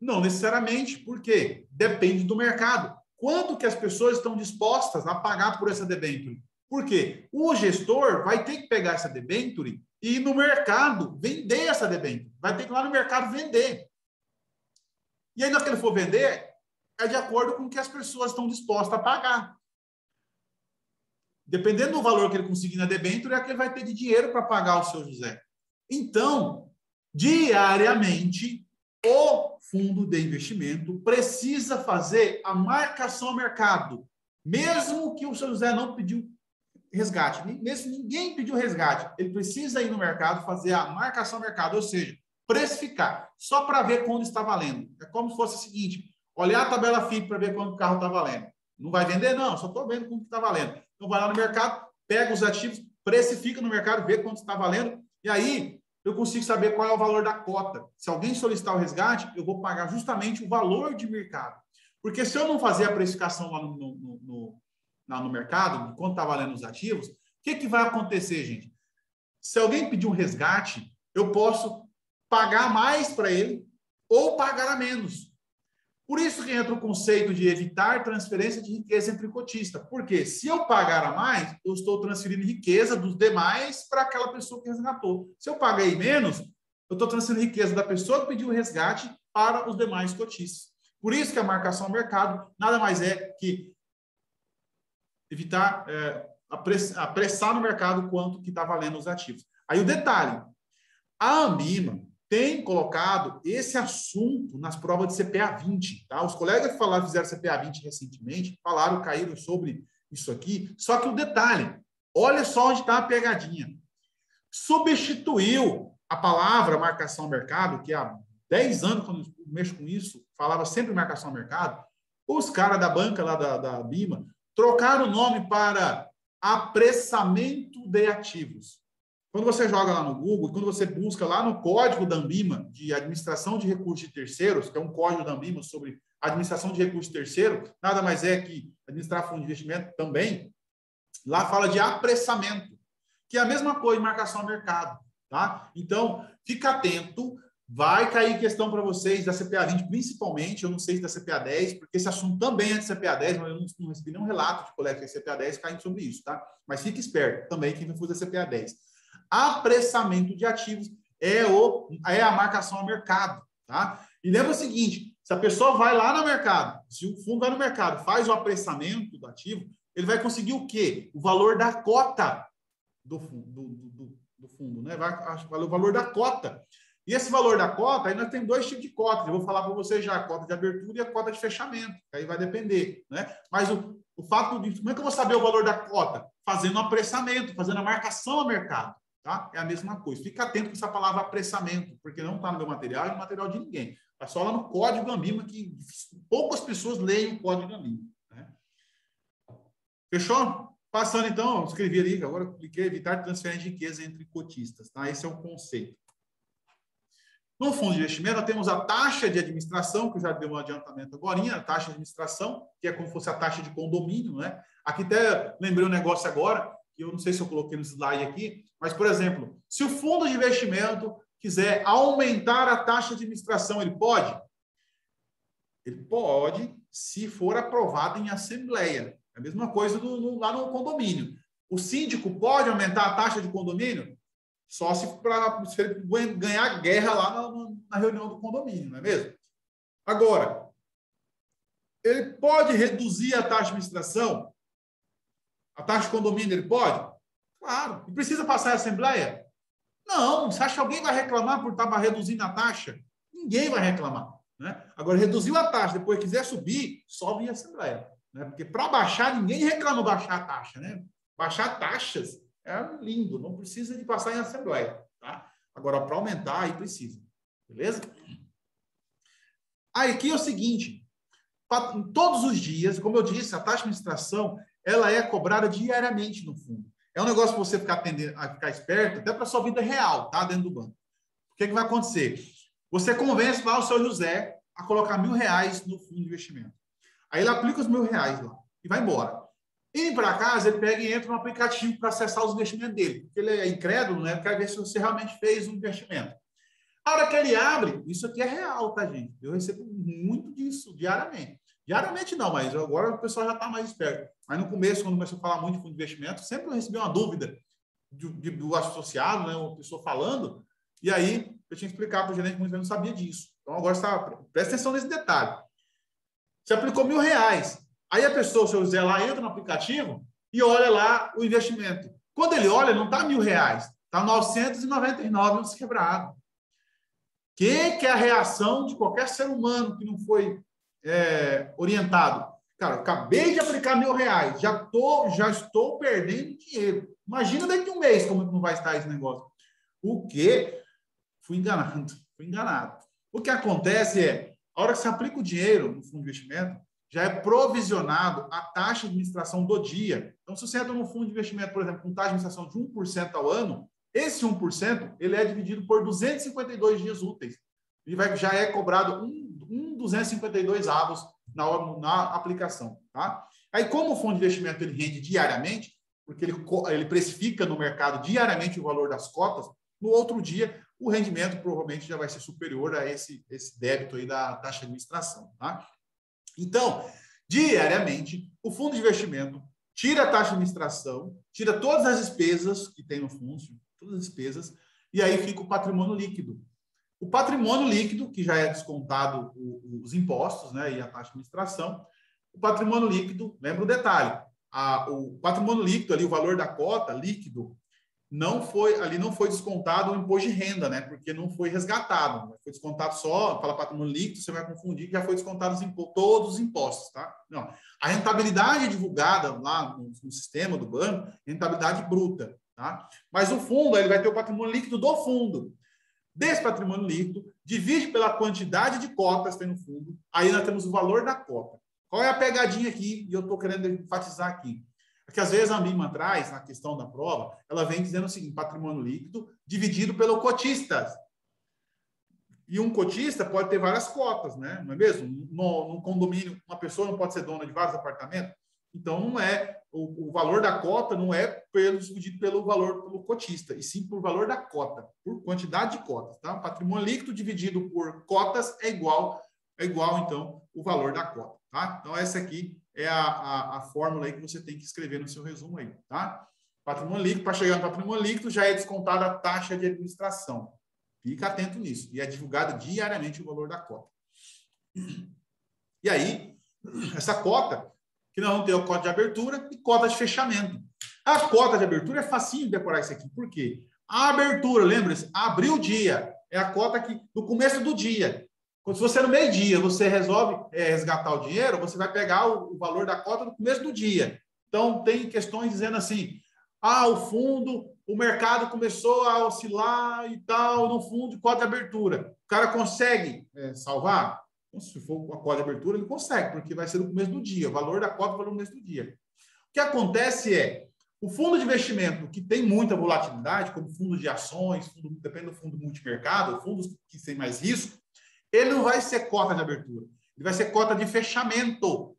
Não necessariamente. Por quê? Depende do mercado. Quanto que as pessoas estão dispostas a pagar por essa debênture? Por quê? O gestor vai ter que pegar essa debênture e ir no mercado vender essa debênture. Vai ter que ir lá no mercado vender. E aí, na hora que ele for vender, é de acordo com o que as pessoas estão dispostas a pagar. Dependendo do valor que ele conseguir na debênture, é que ele vai ter de dinheiro para pagar o seu José. Então, diariamente, o fundo de investimento precisa fazer a marcação ao mercado, mesmo que o seu José não pediu resgate, mesmo ninguém pediu resgate, ele precisa ir no mercado fazer a marcação ao mercado, ou seja, precificar, só para ver quando está valendo. É como se fosse o seguinte, olhar a tabela FIP para ver quando o carro está valendo. Não vai vender? Não, só estou vendo quanto está valendo. Então, vai lá no mercado, pega os ativos, precifica no mercado, vê quanto está valendo, e aí eu consigo saber qual é o valor da cota. Se alguém solicitar o resgate, eu vou pagar justamente o valor de mercado. Porque se eu não fazer a precificação lá no mercado, de quanto está valendo os ativos, o que vai acontecer, gente? Se alguém pedir um resgate, eu posso pagar mais para ele ou pagar a menos. Por isso que entra o conceito de evitar transferência de riqueza entre cotistas. Porque se eu pagar a mais, eu estou transferindo riqueza dos demais para aquela pessoa que resgatou. Se eu paguei menos, eu estou transferindo riqueza da pessoa que pediu o resgate para os demais cotistas. Por isso que a marcação ao mercado nada mais é que evitar apressar no mercado quanto que está valendo os ativos. Aí o detalhe, a Ambima tem colocado esse assunto nas provas de CPA 20. Tá? Os colegas que fizeram CPA 20 recentemente, caíram sobre isso aqui, só que o detalhe, olha só onde está a pegadinha. Substituiu a palavra marcação ao mercado, que há 10 anos, quando eu mexo com isso, falava sempre marcação ao mercado, os caras da banca lá da Ambima trocaram o nome para apressamento de ativos. Quando você joga lá no Google, quando você busca lá no código da Ambima de administração de recursos de terceiros, que é um código da Ambima sobre administração de recursos de terceiro, nada mais é que administrar fundo de investimento também, lá fala de apressamento, que é a mesma coisa de marcação ao mercado. Tá? Então, fica atento, vai cair questão para vocês da CPA 20, principalmente, eu não sei se da CPA 10, porque esse assunto também é de CPA 10, mas eu não recebi nenhum relato de colega de CPA 10 caindo sobre isso, tá? Mas fique esperto também quem vai fazer CPA 10. Apressamento de ativos é a marcação ao mercado, tá? E lembra o seguinte, se a pessoa vai lá no mercado, se o fundo vai no mercado, faz o apressamento do ativo, ele vai conseguir o quê? O valor da cota do fundo, né? Vai o valor da cota. E esse valor da cota, aí nós temos dois tipos de cotas. Eu vou falar para vocês já, a cota de abertura e a cota de fechamento. Aí vai depender, né? Mas o fato de... Como é que eu vou saber o valor da cota? Fazendo um apressamento, fazendo a marcação ao mercado. Tá? É a mesma coisa. Fica atento com essa palavra apressamento, porque não está no meu material e no material de ninguém. Está só lá no código Ambima, que poucas pessoas leem o código Ambima. Né? Fechou? Passando, então, eu escrevi ali, agora eu cliquei evitar transferência de riqueza entre cotistas. Tá? Esse é o conceito. No fundo de investimento, nós temos a taxa de administração, que eu já dei um adiantamento agora, a taxa de administração, que é como se fosse a taxa de condomínio. Né? Aqui até lembrei um negócio agora, que eu não sei se eu coloquei no slide aqui, mas, por exemplo, se o fundo de investimento quiser aumentar a taxa de administração, ele pode? Ele pode, se for aprovado em assembleia. É a mesma coisa lá no condomínio. O síndico pode aumentar a taxa de condomínio? Só se ele ganhar guerra lá na reunião do condomínio, não é mesmo? Agora, ele pode reduzir a taxa de administração? A taxa de condomínio ele pode? Claro. E precisa passar a assembleia? Não. Você acha que alguém vai reclamar por estar reduzindo a taxa? Ninguém vai reclamar. Né? Agora, reduziu a taxa, depois quiser subir, sobe em assembleia. Né? Porque para baixar, ninguém reclama baixar a taxa. Né? Baixar taxas é lindo, não precisa de passar em assembleia. Tá? Agora, para aumentar, aí precisa. Beleza? Aí, aqui é o seguinte, todos os dias, como eu disse, a taxa de administração ela é cobrada diariamente no fundo. É um negócio para você ficar esperto, até para a sua vida real, tá? Dentro do banco. O que vai acontecer? Você convence lá o seu José a colocar R$1.000 no fundo de investimento. Aí ele aplica os R$1.000 lá e vai embora. Indo para casa, ele pega e entra no aplicativo para acessar os investimentos dele. Porque ele é incrédulo, né? Quer ver se você realmente fez um investimento. A hora que ele abre, isso aqui é real, tá, gente? Eu recebo muito disso diariamente. Diariamente não, mas agora o pessoal já está mais esperto. Mas no começo, quando começou a falar muito de fundo de investimento, sempre eu recebi uma dúvida do associado, né? Uma pessoa falando, e aí eu tinha que explicar para o gerente, muitas vezes não sabia disso. Então agora presta atenção nesse detalhe. Você aplicou R$1.000. Aí a pessoa, o seu Zé lá, entra no aplicativo e olha lá o investimento. Quando ele olha, não está R$1.000, está 999 uns quebrados. Que é a reação de qualquer ser humano que não foi orientado? Cara, eu acabei de aplicar R$1.000, já estou perdendo dinheiro. Imagina daqui a um mês como não vai estar esse negócio. O quê? Fui enganado. O que acontece é, a hora que você aplica o dinheiro no fundo de investimento, já é provisionado a taxa de administração do dia. Então, se você entra num fundo de investimento, por exemplo, com taxa de administração de 1% ao ano, esse 1% ele é dividido por 252 dias úteis. E já é cobrado 252 avos na aplicação. Tá? Aí, como o fundo de investimento ele rende diariamente, porque ele precifica no mercado diariamente o valor das cotas, no outro dia, o rendimento provavelmente já vai ser superior a esse débito aí da taxa de administração. Tá? Então, diariamente, o fundo de investimento tira a taxa de administração, tira todas as despesas que tem no fundo, todas as despesas, e aí fica o patrimônio líquido. O patrimônio líquido, que já é descontado os impostos, né, e a taxa de administração, o patrimônio líquido, lembra o detalhe, o patrimônio líquido ali, o valor da cota líquido, não foi descontado o imposto de renda, né? Porque não foi resgatado. Né? Foi descontado só, fala patrimônio líquido, você vai confundir que já foi descontado todos os impostos, tá? Não. A rentabilidade divulgada lá no sistema do banco, rentabilidade bruta, tá? Mas o fundo, ele vai ter o patrimônio líquido do fundo. Desse patrimônio líquido, divide pela quantidade de cotas que tem no fundo, aí nós temos o valor da cota. Qual é a pegadinha aqui? E eu estou querendo enfatizar aqui. Porque às vezes a MIMA traz, na questão da prova, ela vem dizendo o seguinte, patrimônio líquido dividido pelo cotistas. E um cotista pode ter várias cotas, né? Não é mesmo? Num condomínio, uma pessoa não pode ser dona de vários apartamentos. Então, não é o valor da cota não é dividido pelo valor pelo cotista, e sim por valor da cota, por quantidade de cotas. Tá? Patrimônio líquido dividido por cotas é igual, então, o valor da cota. Tá? Então, essa aqui é a fórmula aí que você tem que escrever no seu resumo aí, tá? Patrimônio líquido, para chegar no patrimônio líquido, já é descontada a taxa de administração. Fica atento nisso. E é divulgado diariamente o valor da cota. E aí, essa cota, que nós vamos ter a cota de abertura e cota de fechamento. A cota de abertura é facinho de decorar isso aqui. Por quê? A abertura, lembra-se, abrir o dia, é a cota que do começo do dia. Se você no meio-dia você resolve resgatar o dinheiro, você vai pegar o valor da cota no começo do dia. Então, tem questões dizendo assim, o fundo, o mercado começou a oscilar e tal, no fundo de cota de abertura. O cara consegue salvar? Então, se for com a cota de abertura, ele consegue, porque vai ser no começo do dia. O valor da cota vai no começo do dia. O que acontece é, o fundo de investimento que tem muita volatilidade, como fundos de ações, depende do fundo multimercado, fundos que têm mais risco, ele não vai ser cota de abertura, ele vai ser cota de fechamento.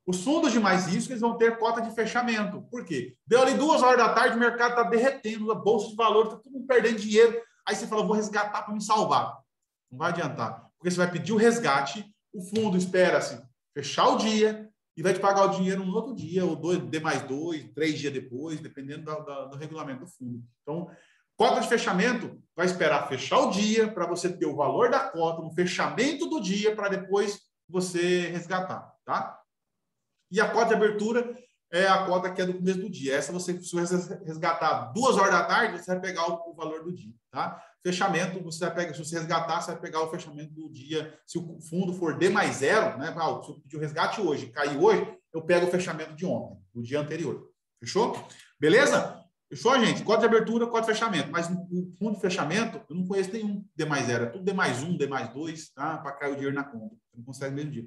Os fundos de mais risco, eles vão ter cota de fechamento. Por quê? Deu ali 2 horas da tarde, o mercado está derretendo, a bolsa de valores, está todo mundo perdendo dinheiro. Aí você fala, vou resgatar para me salvar. Não vai adiantar, porque você vai pedir o resgate, o fundo espera-se fechar o dia e vai te pagar o dinheiro no outro dia, ou D+2, 3 dias depois, dependendo do regulamento do fundo. Então, cota de fechamento vai esperar fechar o dia para você ter o valor da cota no fechamento do dia para depois você resgatar, tá? E a cota de abertura é a cota que é do começo do dia. Essa se você resgatar 2 horas da tarde, você vai pegar o valor do dia, tá? Fechamento, se você resgatar, você vai pegar o fechamento do dia. Se o fundo for D+0, né? Se eu pedir o resgate hoje, cair hoje, eu pego o fechamento de ontem, do dia anterior. Fechou? Beleza? Fechou, gente? Cota de abertura, cota de fechamento. Mas o fundo de fechamento, eu não conheço nenhum D+0. É tudo D+1, D+2, tá? Para cair o dinheiro na conta. Você não consegue no mesmo dia.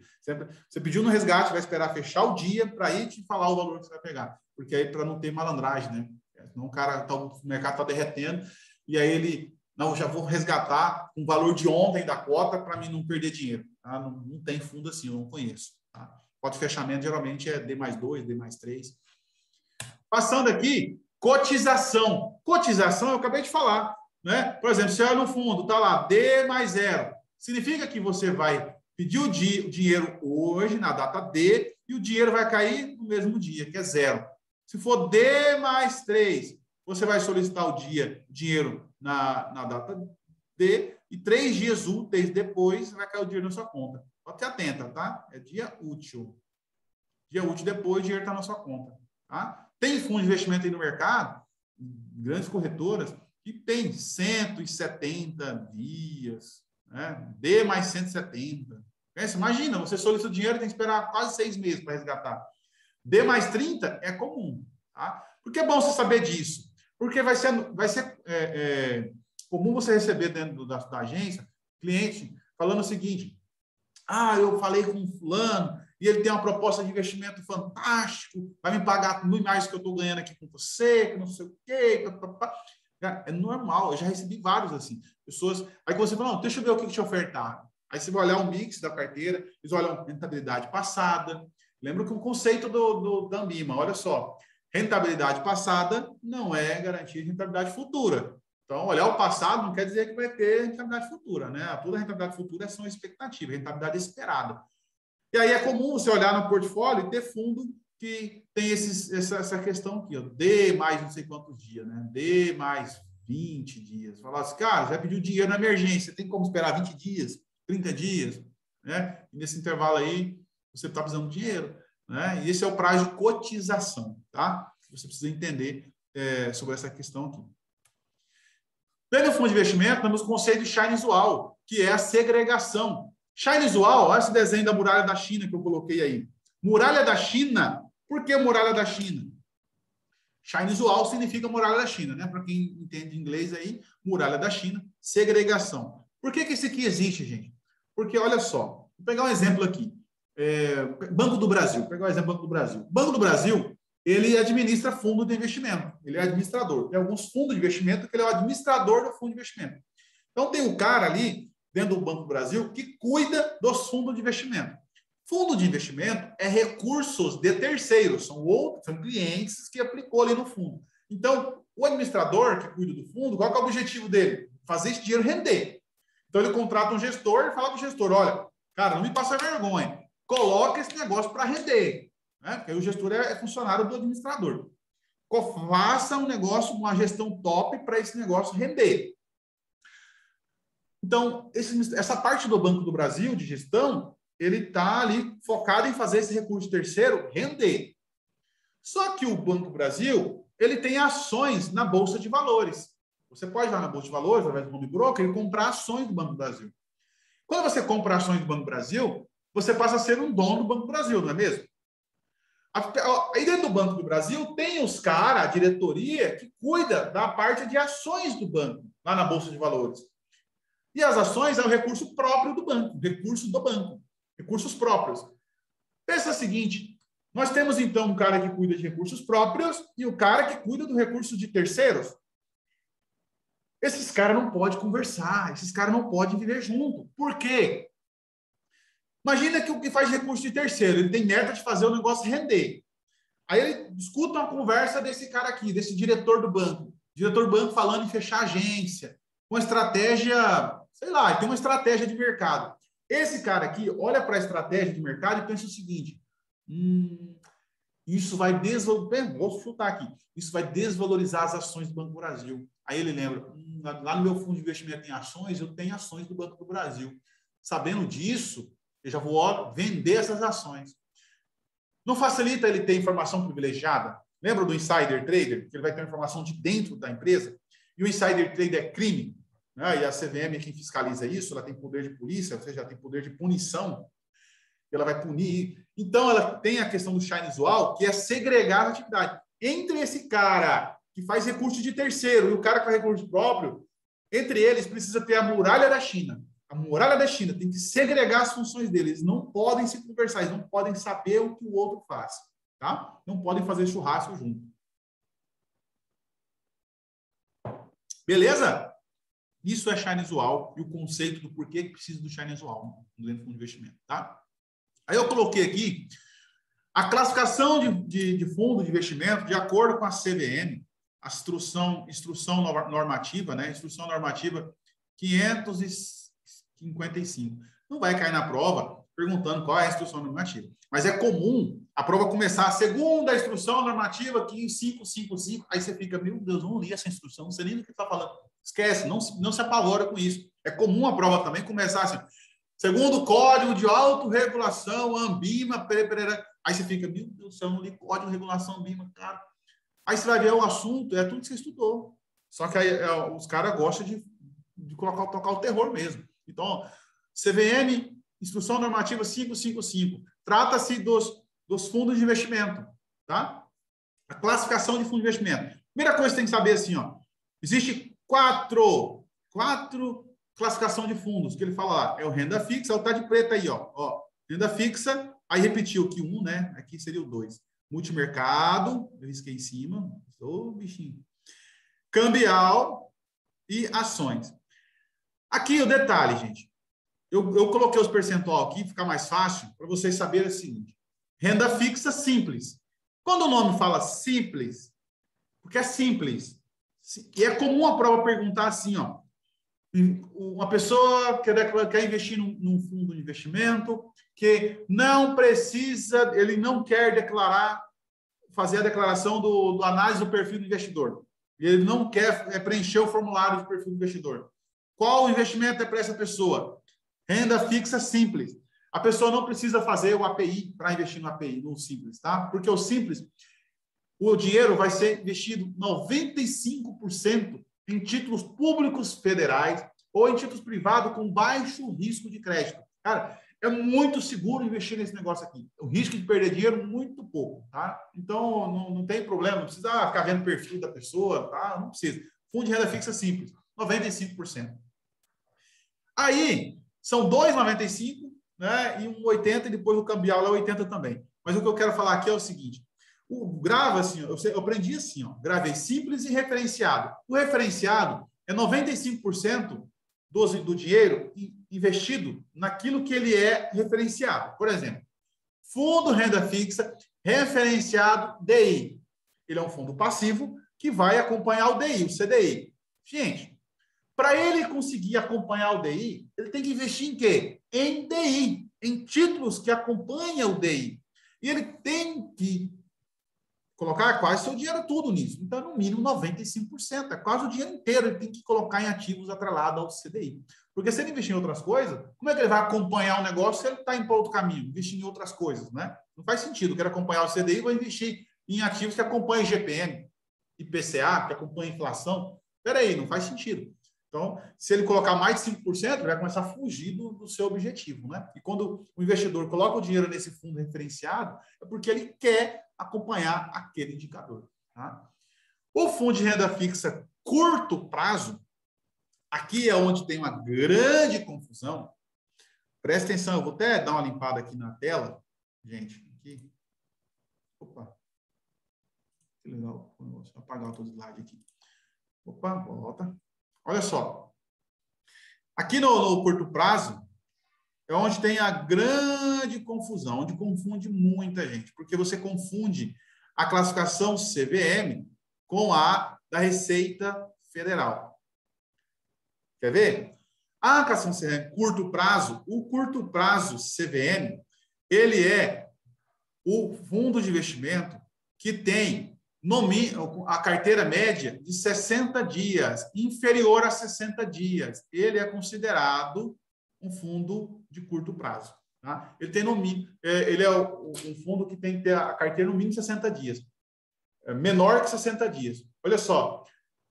Você pediu no resgate, vai esperar fechar o dia para ir te falar o valor que você vai pegar. Porque aí, para não ter malandragem, né? Senão o mercado está derretendo, e aí ele, não, já vou resgatar com o valor de ontem da cota para mim não perder dinheiro. Tá? Não tem fundo assim, eu não conheço. Tá? Cota de fechamento geralmente é D+2, D+3. Passando aqui, cotização. Cotização, eu acabei de falar. Né? Por exemplo, você olha no fundo, está lá, D+0. Significa que você vai pedir o dinheiro hoje, na data D, e o dinheiro vai cair no mesmo dia, que é 0. Se for D+3, você vai solicitar o dinheiro na data D, e 3 dias úteis depois vai cair o dinheiro na sua conta. Pode ter atenta, tá? É dia útil. Dia útil depois, o dinheiro está na sua conta. Tá? Tem fundo de investimento aí no mercado, grandes corretoras, que tem 170 dias, né? D+170. Imagina, você solicita o dinheiro e tem que esperar quase 6 meses para resgatar. D+30 é comum. Tá? Por que é bom você saber disso? Porque vai ser comum você receber dentro da agência cliente falando o seguinte: eu falei com um fulano e ele tem uma proposta de investimento fantástico, vai me pagar muito mais do que eu estou ganhando aqui com você, que não sei o quê. É normal, eu já recebi vários assim. Pessoas. Aí você fala, não, deixa eu ver o que te ofertar. Aí você vai olhar o mix da carteira, eles olham rentabilidade passada. Lembra que o conceito da Ambima, olha só, rentabilidade passada não é garantia de rentabilidade futura. Então, olhar o passado não quer dizer que vai ter rentabilidade futura, né? Toda rentabilidade futura são expectativas, rentabilidade esperada. E aí é comum você olhar no portfólio e ter fundo que tem essa questão aqui, ó, D mais não sei quantos dias, né? D mais 20 dias. Falar assim, cara, já pediu dinheiro na emergência, tem como esperar 20 dias, 30 dias, né? E nesse intervalo aí, você está precisando de dinheiro, né? E esse é o prazo de cotização, tá? Você precisa entender sobre essa questão aqui. Dentro do fundo de investimento, temos o conceito de Chinese Wall, que é a segregação. Chinese Wall, olha esse desenho da muralha da China que eu coloquei aí. Muralha da China, por que muralha da China? Chinese Wall significa muralha da China, né? Para quem entende inglês aí, muralha da China, segregação. Por que esse aqui existe, gente? Porque, olha só, vou pegar um exemplo aqui. Banco do Brasil, vou pegar um exemplo do Banco do Brasil. Banco do Brasil, ele administra fundo de investimento, ele é administrador. Tem alguns fundos de investimento que ele é o administrador do fundo de investimento. Então, tem o cara ali, dentro do Banco do Brasil, que cuida dos fundos de investimento. Fundo de investimento é recursos de terceiros, são clientes que aplicou ali no fundo. Então, o administrador que cuida do fundo, qual que é o objetivo dele? Fazer esse dinheiro render. Então, ele contrata um gestor e fala para o gestor, olha, cara, não me passa vergonha, coloca esse negócio para render. Né? Porque aí o gestor é funcionário do administrador. Faça um negócio, uma gestão top para esse negócio render. Então, essa parte do Banco do Brasil, de gestão, ele está ali focado em fazer esse recurso terceiro render. Só que o Banco do Brasil, ele tem ações na Bolsa de Valores. Você pode ir lá na Bolsa de Valores, através do home broker, e comprar ações do Banco do Brasil. Quando você compra ações do Banco do Brasil, você passa a ser um dono do Banco do Brasil, não é mesmo? Aí dentro do Banco do Brasil tem os caras, a diretoria, que cuida da parte de ações do banco, lá na Bolsa de Valores. E as ações é o recurso próprio do banco, recurso do banco, recursos próprios. Pensa o seguinte, nós temos então um cara que cuida de recursos próprios e o cara que cuida do recurso de terceiros. Esses caras não podem conversar, esses caras não podem viver junto. Por quê? Imagina que o que faz recurso de terceiro, ele tem meta de fazer o negócio render. Aí ele escuta uma conversa desse cara aqui, desse diretor do banco. Diretor do banco falando em fechar agência, uma estratégia, sei lá, tem uma estratégia de mercado. Esse cara aqui olha para a estratégia de mercado e pensa o seguinte, isso vai desvalorizar, vou chutar aqui, isso vai desvalorizar as ações do Banco do Brasil. Aí ele lembra, lá no meu fundo de investimento em ações, eu tenho ações do Banco do Brasil. Sabendo disso, eu já vou vender essas ações. Não facilita ele ter informação privilegiada? Lembra do insider trader? Que ele vai ter informação de dentro da empresa? E o insider trader é crime, né? E a CVM é quem fiscaliza isso, ela tem poder de polícia, ou seja, ela tem poder de punição, ela vai punir. Então, ela tem a questão do Chinese Wall, que é segregar a atividade. Entre esse cara que faz recurso de terceiro e o cara que faz recurso próprio, entre eles precisa ter a muralha da China. A muralha da China tem que segregar as funções deles. Eles não podem se conversar, eles não podem saber o que o outro faz. Tá? Não podem fazer churrasco junto. Beleza? Isso é Chinese Wall e o conceito do porquê que precisa do Chinese Wall dentro do fundo de investimento. Tá? Aí eu coloquei aqui a classificação de fundo de investimento de acordo com a CVM, a instrução normativa, né? Instrução normativa 555. Não vai cair na prova perguntando qual é a instrução normativa. Mas é comum a prova começar segundo a instrução normativa 555. Aí você fica, meu Deus, não li essa instrução, não sei nem do que está falando. Esquece, não se apavora com isso. É comum a prova também começar assim, segundo o Código de Autorregulação, Anbima, aí você fica, meu Deus do céu, não li Código de Regulação, Anbima, cara. Aí você vai ver o assunto, é tudo que você estudou. Só que aí os caras gostam de tocar o terror mesmo. Então, CVM, Instrução Normativa 555, trata-se dos fundos de investimento, tá? A classificação de fundo de investimento. Primeira coisa que você tem que saber assim, ó, existe quatro classificação de fundos, que ele fala lá, é o renda fixa, o tá de preto aí, ó, renda fixa, aí repetiu que né? Aqui seria o 2. Multimercado, eu risquei em cima, bichinho. Cambial e ações. Aqui o detalhe, gente. Eu coloquei os percentual aqui, fica mais fácil, para vocês saberem o seguinte. Renda fixa simples. Quando o nome fala simples, porque é simples, e é comum a prova perguntar assim, ó, uma pessoa quer investir num fundo de investimento que não precisa, ele não quer fazer a declaração do análise do perfil do investidor. Ele não quer preencher o formulário de perfil do investidor. Qual investimento é para essa pessoa? Renda fixa simples. A pessoa não precisa fazer o API para investir no API, no simples, tá? Porque o simples, o dinheiro vai ser investido 95% em títulos públicos federais ou em títulos privados com baixo risco de crédito. Cara, é muito seguro investir nesse negócio aqui. O risco de perder dinheiro, muito pouco, tá? Então, não tem problema, não precisa ficar vendo o perfil da pessoa, tá? Não precisa. Fundo de renda fixa simples, 95%. Aí, são 2,95, né? E 1,80 e depois o cambial é 80 também. Mas o que eu quero falar aqui é o seguinte, grava assim, eu aprendi assim, ó, gravei simples e referenciado. O referenciado é 95% do dinheiro investido naquilo que ele é referenciado. Por exemplo, fundo renda fixa referenciado DI. Ele é um fundo passivo que vai acompanhar o DI, o CDI. Gente, para ele conseguir acompanhar o DI, ele tem que investir em quê? Em DI, em títulos que acompanham o DI. E ele tem que colocar quase seu dinheiro tudo nisso. Então, no mínimo 95%. É quase o dinheiro inteiro. Ele tem que colocar em ativos atrelados ao CDI. Porque se ele investir em outras coisas, como é que ele vai acompanhar o negócio se ele está indo para outro caminho? Investir em outras coisas, né? Não faz sentido. Eu quero acompanhar o CDI, vou investir em ativos que acompanham GPM, IPCA, que acompanham inflação. Espera aí, não faz sentido. Então, se ele colocar mais de 5%, ele vai começar a fugir do seu objetivo, né? E quando o investidor coloca o dinheiro nesse fundo referenciado, é porque ele quer acompanhar aquele indicador. Tá? O fundo de renda fixa curto prazo, aqui é onde tem uma grande confusão. Presta atenção, eu vou até dar uma limpada aqui na tela. Gente, aqui. Opa. Que legal. Vou apagar outro slide aqui. Opa, volta. Olha só. Aqui no curto prazo, é onde tem a grande confusão, onde confunde muita gente, porque você confunde a classificação CVM com a da Receita Federal. Quer ver? A classificação CVM, curto prazo, o curto prazo CVM, ele é o fundo de investimento que tem a carteira média de 60 dias, inferior a 60 dias. Ele é considerado um fundo de curto prazo. Tá? Ele tem no mínimo, ele é um fundo que tem que ter a carteira no mínimo 60 dias. Menor que 60 dias. Olha só,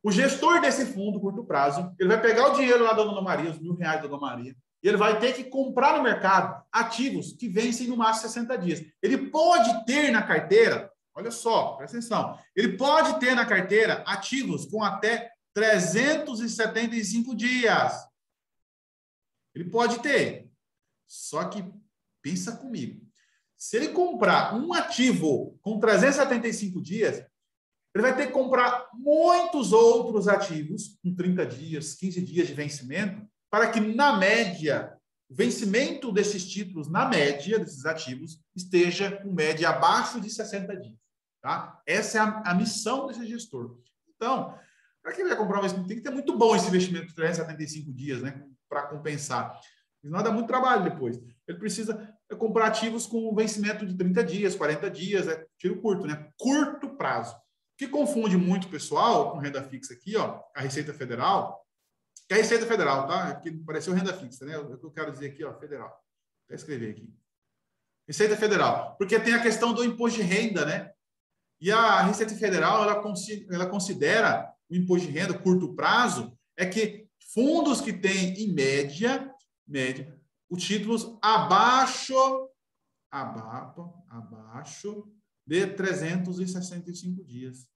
o gestor desse fundo curto prazo, ele vai pegar o dinheiro lá da Dona Maria, os R$1.000 da Dona Maria, e ele vai ter que comprar no mercado ativos que vencem no máximo 60 dias. Ele pode ter na carteira, olha só, presta atenção, ele pode ter na carteira ativos com até 375 dias. Ele pode ter. Só que, pensa comigo, se ele comprar um ativo com 375 dias, ele vai ter que comprar muitos outros ativos com 30 dias, 15 dias de vencimento, para que, na média, o vencimento desses títulos, na média desses ativos, esteja com média abaixo de 60 dias. Tá? Essa é a missão desse gestor. Então, para quem vai comprar um investimento, tem que ter muito bom esse investimento de 375 dias, né, para compensar. Senão dá muito trabalho depois. Ele precisa comprar ativos com vencimento de 30 dias, 40 dias, tiro curto, né? Curto prazo. O que confunde muito o pessoal com renda fixa aqui, ó, a Receita Federal, que é a Receita Federal, tá? É porque pareceu renda fixa, né? O que eu quero dizer aqui, ó, federal. Vou escrever aqui. Receita Federal. Porque tem a questão do imposto de renda, né? E a Receita Federal, ela considera o imposto de renda curto prazo, é que fundos que têm, em média, os títulos abaixo de 365 dias.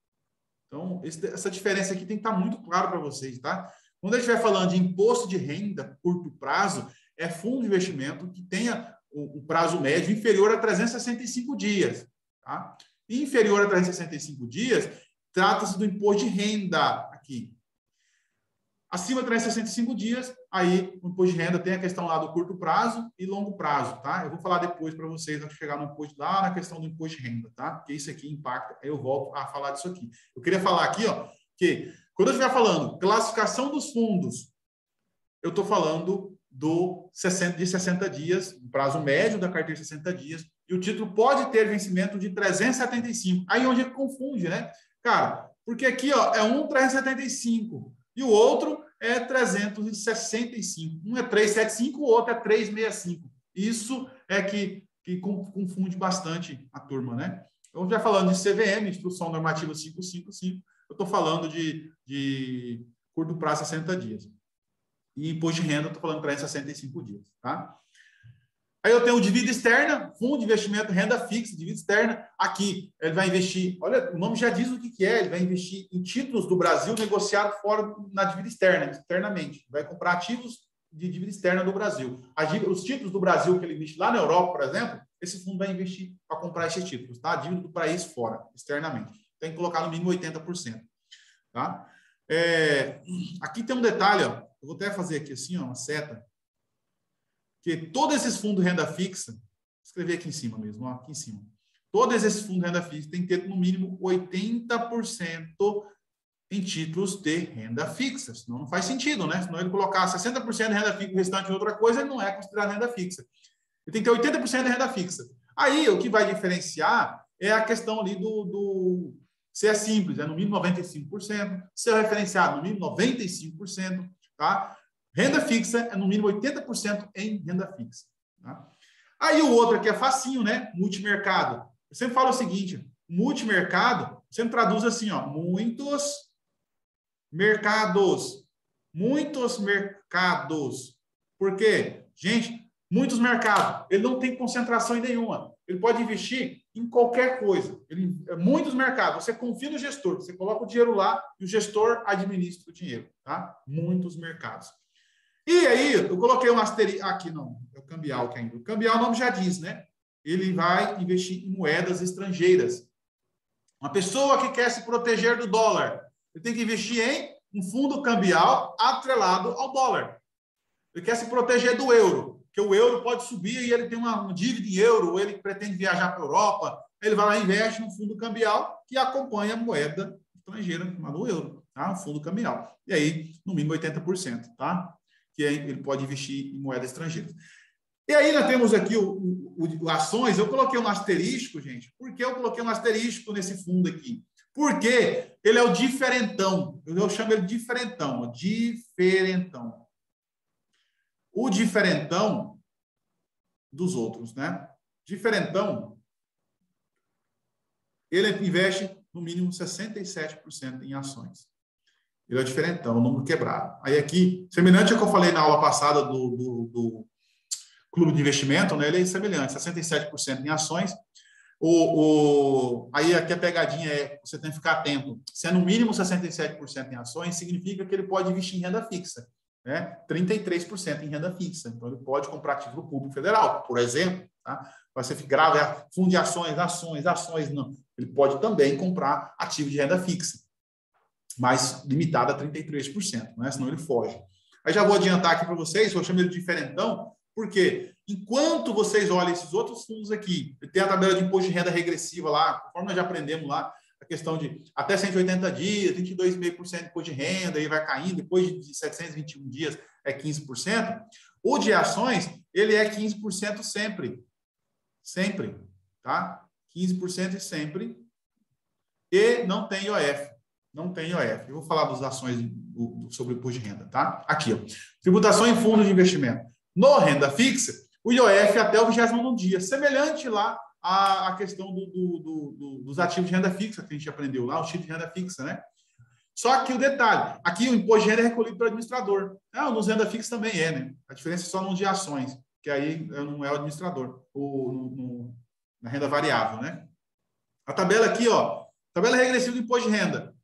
Então, essa diferença aqui tem que estar muito claro para vocês, tá? Quando a gente estiver falando de imposto de renda curto prazo, é fundo de investimento que tenha o prazo médio inferior a 365 dias, tá? Inferior a 365 dias, trata-se do imposto de renda aqui. Acima de 365 dias, aí o imposto de renda tem a questão lá do curto prazo e longo prazo, tá? Eu vou falar depois para vocês, antes de chegar no imposto lá, na questão do imposto de renda, tá? Porque isso aqui impacta, eu volto a falar disso aqui. Eu queria falar aqui, ó, que quando eu estiver falando classificação dos fundos, eu estou falando de 60 dias, o prazo médio da carteira de 60 dias, e o título pode ter vencimento de 375. Aí onde confunde, né? Cara, porque aqui, ó, é um 375 e o outro é 365. Um é 375, o outro é 365. Isso é que confunde bastante a turma, né? Então, já falando de CVM, Instrução Normativa 555, eu estou falando de curto prazo, 60 dias. E imposto de renda, eu estou falando 365 dias, tá? Aí eu tenho o dívida externa, fundo de investimento, renda fixa, dívida externa. Aqui, ele vai investir, olha, o nome já diz o que é, ele vai investir em títulos do Brasil negociados fora na dívida externa, externamente. Vai comprar ativos de dívida externa do Brasil. Os títulos do Brasil que ele investe lá na Europa, por exemplo, esse fundo vai investir para comprar esses títulos, tá? Dívida do país fora, externamente. Tem que colocar no mínimo 80%, tá? Aqui tem um detalhe, ó. Eu vou até fazer aqui assim, ó, uma seta. Que todos esses fundos de renda fixa, vou escrever aqui em cima mesmo, ó, aqui em cima. Todos esses fundos de renda fixa têm que ter no mínimo 80% em títulos de renda fixa. Senão não faz sentido, né? Senão ele colocar 60% de renda fixa e o restante em outra coisa, ele não é considerado renda fixa. Ele tem que ter 80% de renda fixa. Aí, o que vai diferenciar é a questão ali se é simples, é no mínimo 95%, se é referenciado, no mínimo 95%, tá? Renda fixa é no mínimo 80% em renda fixa. Tá? Aí o outro aqui é facinho, né? Multimercado. Eu sempre falo o seguinte, multimercado, você traduz assim, ó, muitos mercados. Muitos mercados. Por quê? Gente, muitos mercados. Ele não tem concentração em nenhuma. Ele pode investir em qualquer coisa. Muitos mercados. Você confia no gestor, você coloca o dinheiro lá e o gestor administra o dinheiro. Tá? Muitos mercados. E aí, eu coloquei um asterisco. Aqui não, é o cambial que ainda. O cambial, o nome já diz, né? Ele vai investir em moedas estrangeiras. Uma pessoa que quer se proteger do dólar, ele tem que investir em um fundo cambial atrelado ao dólar. Ele quer se proteger do euro, porque o euro pode subir e ele tem uma dívida em euro, ou ele pretende viajar para a Europa, ele vai lá e investe num fundo cambial que acompanha a moeda estrangeira, chamada euro, tá? Um fundo cambial. E aí, no mínimo 80%, tá? Que ele pode investir em moeda estrangeira. E aí nós temos aqui ações, eu coloquei um asterisco, gente. Por que eu coloquei um asterisco nesse fundo aqui? Porque ele é o diferentão. Eu chamo ele de diferentão. Ó, diferentão. O diferentão dos outros, né? Diferentão, ele investe no mínimo 67% em ações. Ele é diferentão, o número quebrado. Aí aqui, semelhante ao que eu falei na aula passada do clube de investimento, né? Ele é semelhante, 67% em ações. Aí aqui a pegadinha é, você tem que ficar atento. Se é no mínimo 67% em ações, significa que ele pode investir em renda fixa. né? 33% em renda fixa. Então, ele pode comprar título público federal, por exemplo. Tá? Você grava fundo de ações, não. Ele pode também comprar ativo de renda fixa, mas limitado a 33%, né? Senão ele foge. Aí já vou adiantar aqui para vocês, eu chamo ele de diferentão, porque enquanto vocês olham esses outros fundos aqui, tem a tabela de imposto de renda regressiva lá, conforme nós já aprendemos lá, a questão de até 180 dias, 22,5% de imposto de renda, aí vai caindo, depois de 721 dias é 15%. O de ações, ele é 15% sempre. Sempre, tá? 15% e sempre. E não tem IOF. Não tem IOF. Eu vou falar das ações sobre o imposto de renda, tá? Aqui, ó. Tributação em fundos de investimento. No renda fixa, o IOF até o 29º dia. Semelhante lá à questão dos ativos de renda fixa que a gente aprendeu lá, o título de renda fixa, né? Só que o detalhe, aqui o imposto de renda é recolhido pelo administrador. Não, nos renda fixa também é, né? A diferença é só nos de ações, que aí não é o administrador, na renda variável, né? A tabela aqui, ó, tabela regressiva do imposto de renda.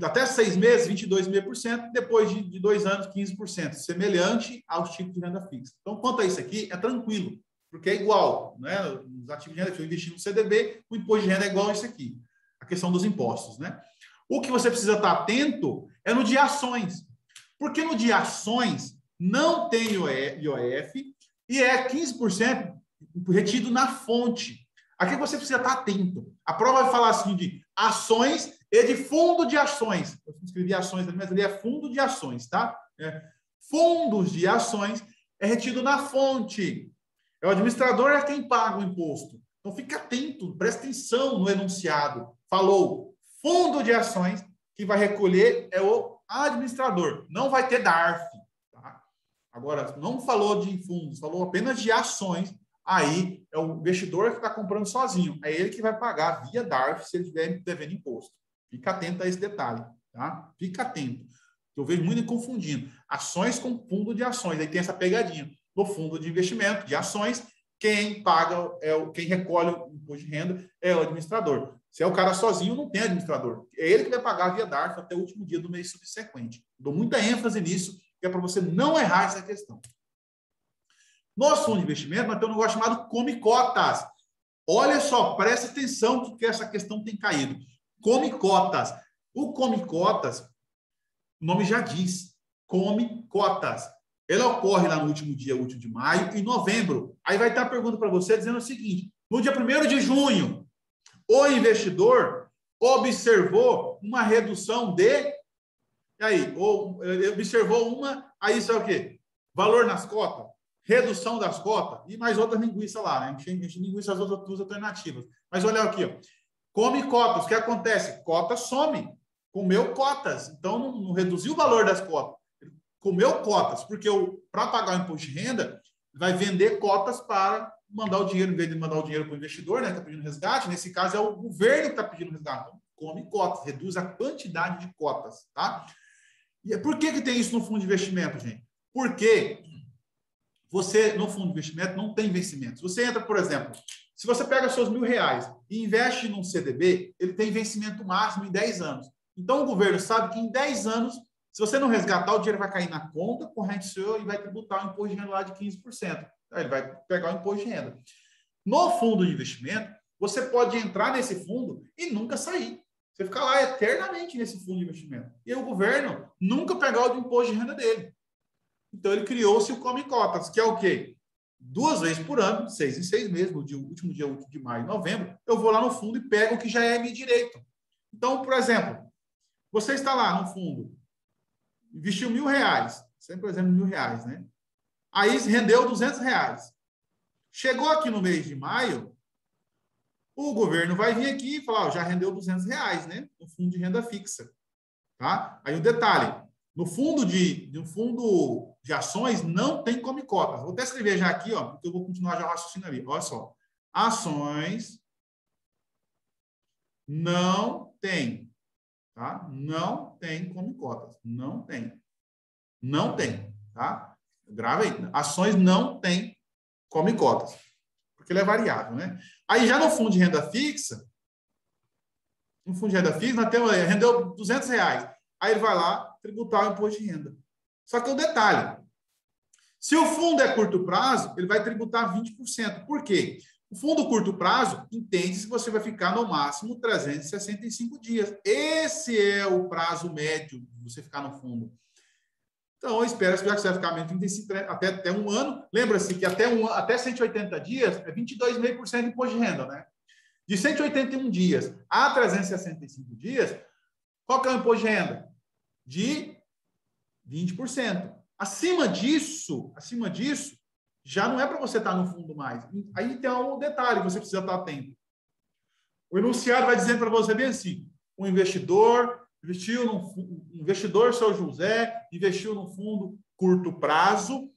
Até 6 meses, 22,5%, depois de 2 anos, 15%, semelhante aos tipos de renda fixa. Então, quanto a isso aqui, é tranquilo, porque é igual, né? Os ativos de renda, se eu investir no CDB, o imposto de renda é igual a isso aqui, a questão dos impostos, né? O que você precisa estar atento é no de ações, porque no de ações não tem IOF e é 15% retido na fonte. Aqui você precisa estar atento. A prova vai falar assim de ações e de fundo de ações. Eu escrevi ações, mas ali é fundo de ações, tá? Fundos de ações é retido na fonte. O administrador é quem paga o imposto. Então, fica atento, presta atenção no enunciado. Falou, fundo de ações, que vai recolher é o administrador. Não vai ter DARF. Tá? Agora, não falou de fundos, falou apenas de ações. Aí é o investidor que está comprando sozinho. É ele que vai pagar via DARF se ele estiver devendo imposto. Fica atento a esse detalhe. Tá? Fica atento. Eu vejo muito confundindo. Ações com fundo de ações. Aí tem essa pegadinha. No fundo de investimento de ações, quem paga, quem recolhe o imposto de renda é o administrador. Se é o cara sozinho, não tem administrador. É ele que vai pagar via DARF até o último dia do mês subsequente. Dou muita ênfase nisso, que é para você não errar essa questão. No fundo de investimento, nós temos um negócio chamado Come Cotas. Olha só, presta atenção, porque essa questão tem caído. Come Cotas. O Come Cotas, o nome já diz, Come Cotas. Ele ocorre lá no último dia útil de maio e novembro. Aí vai estar a pergunta para você dizendo o seguinte: no dia 1º de junho, o investidor observou uma redução de... E aí? Ou observou aí isso é o quê? Valor nas cotas, redução das cotas e mais outra linguiça lá, né? Enche linguiça as outras duas alternativas. Mas olha aqui, ó. Come cotas. O que acontece? Cota some. Comeu cotas. Então, não reduziu o valor das cotas. Comeu cotas, porque para pagar o imposto de renda, vai vender cotas para mandar o dinheiro, em vez de mandar o dinheiro para o investidor, né, que está pedindo resgate, nesse caso é o governo que está pedindo resgate. Então, come cotas, reduz a quantidade de cotas, tá? E por que tem isso no fundo de investimento, gente? Porque você, no fundo de investimento, não tem vencimentos. Você entra, por exemplo, se você pega seus R$1.000 e investe num CDB, ele tem vencimento máximo em 10 anos. Então, o governo sabe que em 10 anos, se você não resgatar, o dinheiro vai cair na conta corrente seu e vai tributar o imposto de renda lá de 15%. Aí ele vai pegar o imposto de renda. No fundo de investimento, você pode entrar nesse fundo e nunca sair. Você fica lá eternamente nesse fundo de investimento. E o governo nunca pegar o imposto de renda dele. Então, ele criou-se o Come Cotas, que é o quê? 2 vezes por ano, 6 em 6 meses, no último dia de maio e novembro, eu vou lá no fundo e pego o que já é meu direito. Então, por exemplo, você está lá no fundo, investiu R$1.000, sempre, por exemplo, R$1.000, né? Aí rendeu R$200. Chegou aqui no mês de maio, o governo vai vir aqui e falar, ó, já rendeu R$200, né? No fundo de renda fixa, tá? Aí o detalhe, no fundo de ações não tem come cotas. Vou até escrever já aqui, ó, porque eu vou continuar já o raciocínio ali. Olha só, ações não tem, tá? Não tem come cotas, não tem. Não tem, tá? Grava aí. Ações não tem come cotas, porque ele é variável, né? Aí já no fundo de renda fixa, nós temos, rendeu R$200. Aí ele vai lá tributar o imposto de renda. Só que o detalhe, se o fundo é curto prazo, ele vai tributar 20%. Por quê? O fundo curto prazo entende-se que você vai ficar no máximo 365 dias. Esse é o prazo médio de você ficar no fundo. Então, espera-se que você vai ficar menos de 35, até um ano. Lembra-se que até 180 dias é 22,5% de imposto de renda, né? De 181 dias a 365 dias, qual que é o imposto de renda? De 20%. Acima disso, já não é para você estar no fundo mais. Aí tem um detalhe, você precisa estar atento. O enunciado vai dizendo para você bem assim, o investidor seu José, investiu no fundo curto prazo,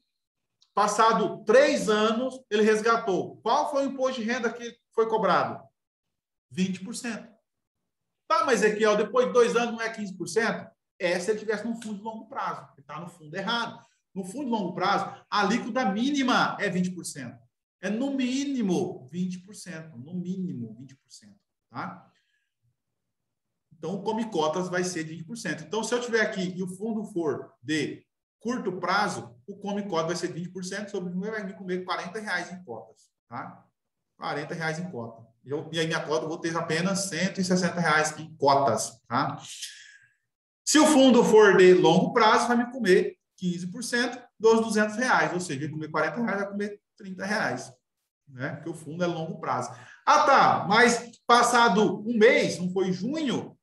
passado 3 anos, ele resgatou. Qual foi o imposto de renda que foi cobrado? 20%. Tá, mas Ezequiel, depois de 2 anos não é 15%? É se ele estivesse no fundo de longo prazo. Ele está no fundo errado. No fundo de longo prazo, a alíquota mínima é 20%. É no mínimo 20%. No mínimo 20%. Tá? Então, o come cotas vai ser de 20%. Então, se eu tiver aqui e o fundo for de curto prazo, o come cota vai ser 20%, sobre o meu vai me comer R$40 em cotas. Tá? R$40 em cota. E aí minha cota eu vou ter apenas R$160 em cotas. Tá? Se o fundo for de longo prazo, vai me comer 15% dos R$200. Ou seja, vai comer R$40, vai comer R$30. Né? Porque o fundo é longo prazo. Ah, tá. Mas passado um mês, não foi junho,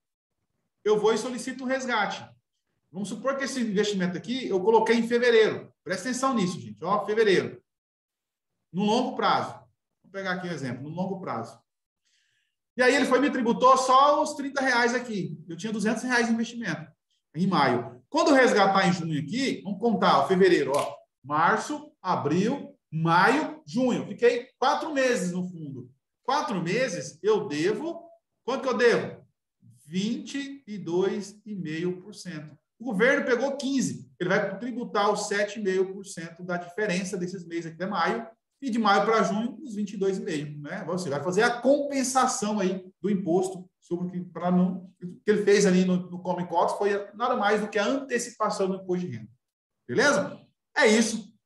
eu vou e solicito um resgate. Vamos supor que esse investimento aqui eu coloquei em fevereiro. Presta atenção nisso, gente. Ó, fevereiro. No longo prazo. Vou pegar aqui um exemplo. No longo prazo. E aí ele foi me tributou só os R$30 aqui. Eu tinha R$200 de investimento em maio. Quando eu resgatar em junho aqui, vamos contar, ó, fevereiro, ó, março, abril, maio, junho. Fiquei 4 meses no fundo. 4 meses eu devo, quanto que eu devo? 22,5%. O governo pegou 15%. Ele vai tributar os 7,5% da diferença desses meses aqui de maio. E de maio para junho, os 22,5%. Né? Você vai fazer a compensação aí do imposto sobre o que ele fez ali no Come Cotas foi nada mais do que a antecipação do imposto de renda. Beleza? É isso.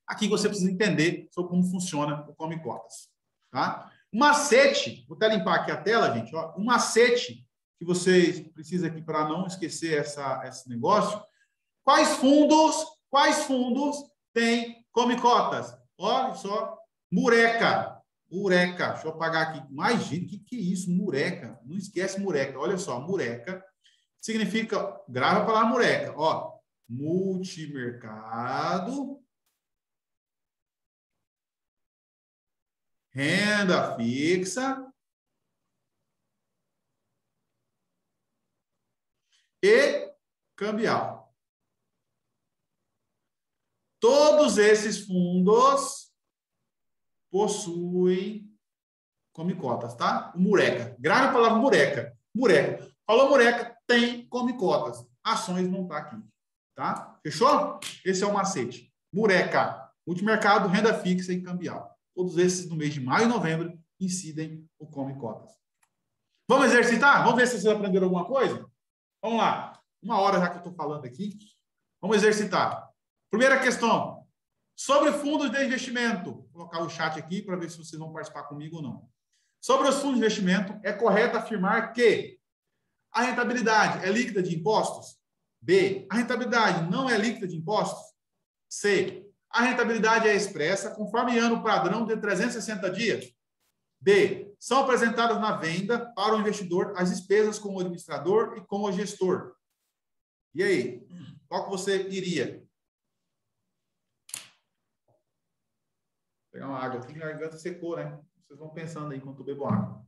Aqui você precisa entender sobre como funciona o Come Cotas. Tá? Um macete, vou até limpar aqui a tela, gente. Ó, um macete que vocês precisam aqui para não esquecer esse negócio. Quais fundos têm Come Cotas? Olha só, Mureca. Deixa eu apagar aqui. Mais gente, que é isso? Mureca. Não esquece Mureca. Olha só, Mureca significa, grava a palavra Mureca. Ó, multimercado, renda fixa e cambial. Todos esses fundos possuem Come Cotas, tá? O Mureca. Grave a palavra Mureca. Mureca. Falou Mureca, tem Come Cotas. Ações não está aqui. Tá? Fechou? Esse é o macete. Mureca. Multimercado, renda fixa e cambial. Todos esses no mês de maio e novembro incidem o Come Cotas. Vamos exercitar? Vamos ver se vocês aprenderam alguma coisa? Vamos lá. 1 hora já que eu estou falando aqui. Vamos exercitar. Primeira questão. Sobre fundos de investimento. Vou colocar o chat aqui para ver se vocês vão participar comigo ou não. Sobre os fundos de investimento, é correto afirmar que a rentabilidade é líquida de impostos? B. A rentabilidade não é líquida de impostos? C. A rentabilidade é expressa conforme ano padrão de 360 dias? D. São apresentadas na venda para o investidor as despesas como administrador e como gestor. E aí? Qual que você iria? Vou pegar uma água aqui, minha garganta secou, né? Vocês vão pensando aí enquanto eu bebo água.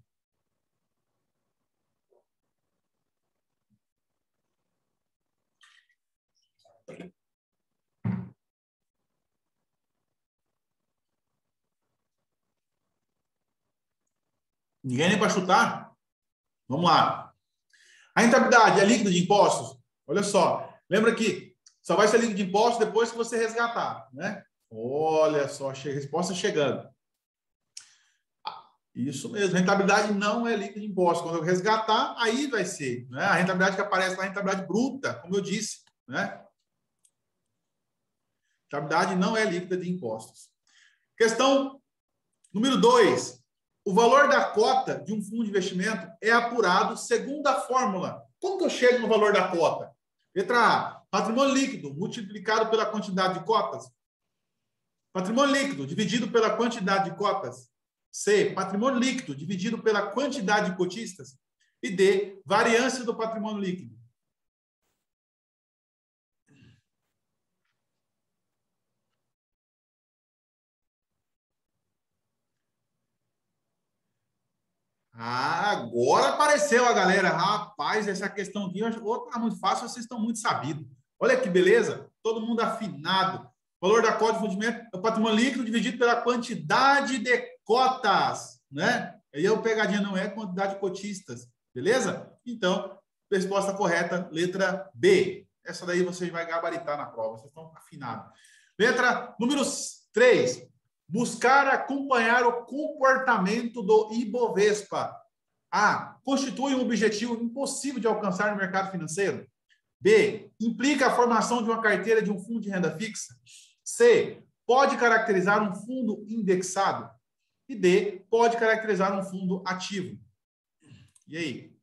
Ninguém nem para chutar? Vamos lá. A rentabilidade é líquida de impostos? Olha só. Lembra que só vai ser líquida de impostos depois que você resgatar, né? Olha só, resposta chegando. Isso mesmo. Rentabilidade não é líquida de impostos. Quando eu resgatar, aí vai ser. Né? A rentabilidade que aparece lá é a rentabilidade bruta, como eu disse. Né? Rentabilidade não é líquida de impostos. Questão número 2. O valor da cota de um fundo de investimento é apurado segundo a fórmula. Como que eu chego no valor da cota? Letra A, patrimônio líquido multiplicado pela quantidade de cotas. Patrimônio líquido dividido pela quantidade de cotas. C, patrimônio líquido dividido pela quantidade de cotistas. E D, variância do patrimônio líquido. Agora apareceu a galera. Rapaz, essa questão aqui tá muito fácil, vocês estão muito sabidos. Olha que beleza, todo mundo afinado. O valor da cota de fundimento é o patrimônio líquido dividido pela quantidade de cotas, né? Aí a pegadinha não é quantidade de cotistas, beleza? Então, resposta correta, letra B. Essa daí vocês vão gabaritar na prova, vocês estão afinados. Letra número 3. Buscar acompanhar o comportamento do Ibovespa. A. Constitui um objetivo impossível de alcançar no mercado financeiro. B. Implica a formação de uma carteira de um fundo de renda fixa. C. Pode caracterizar um fundo indexado. E D. Pode caracterizar um fundo ativo. E aí?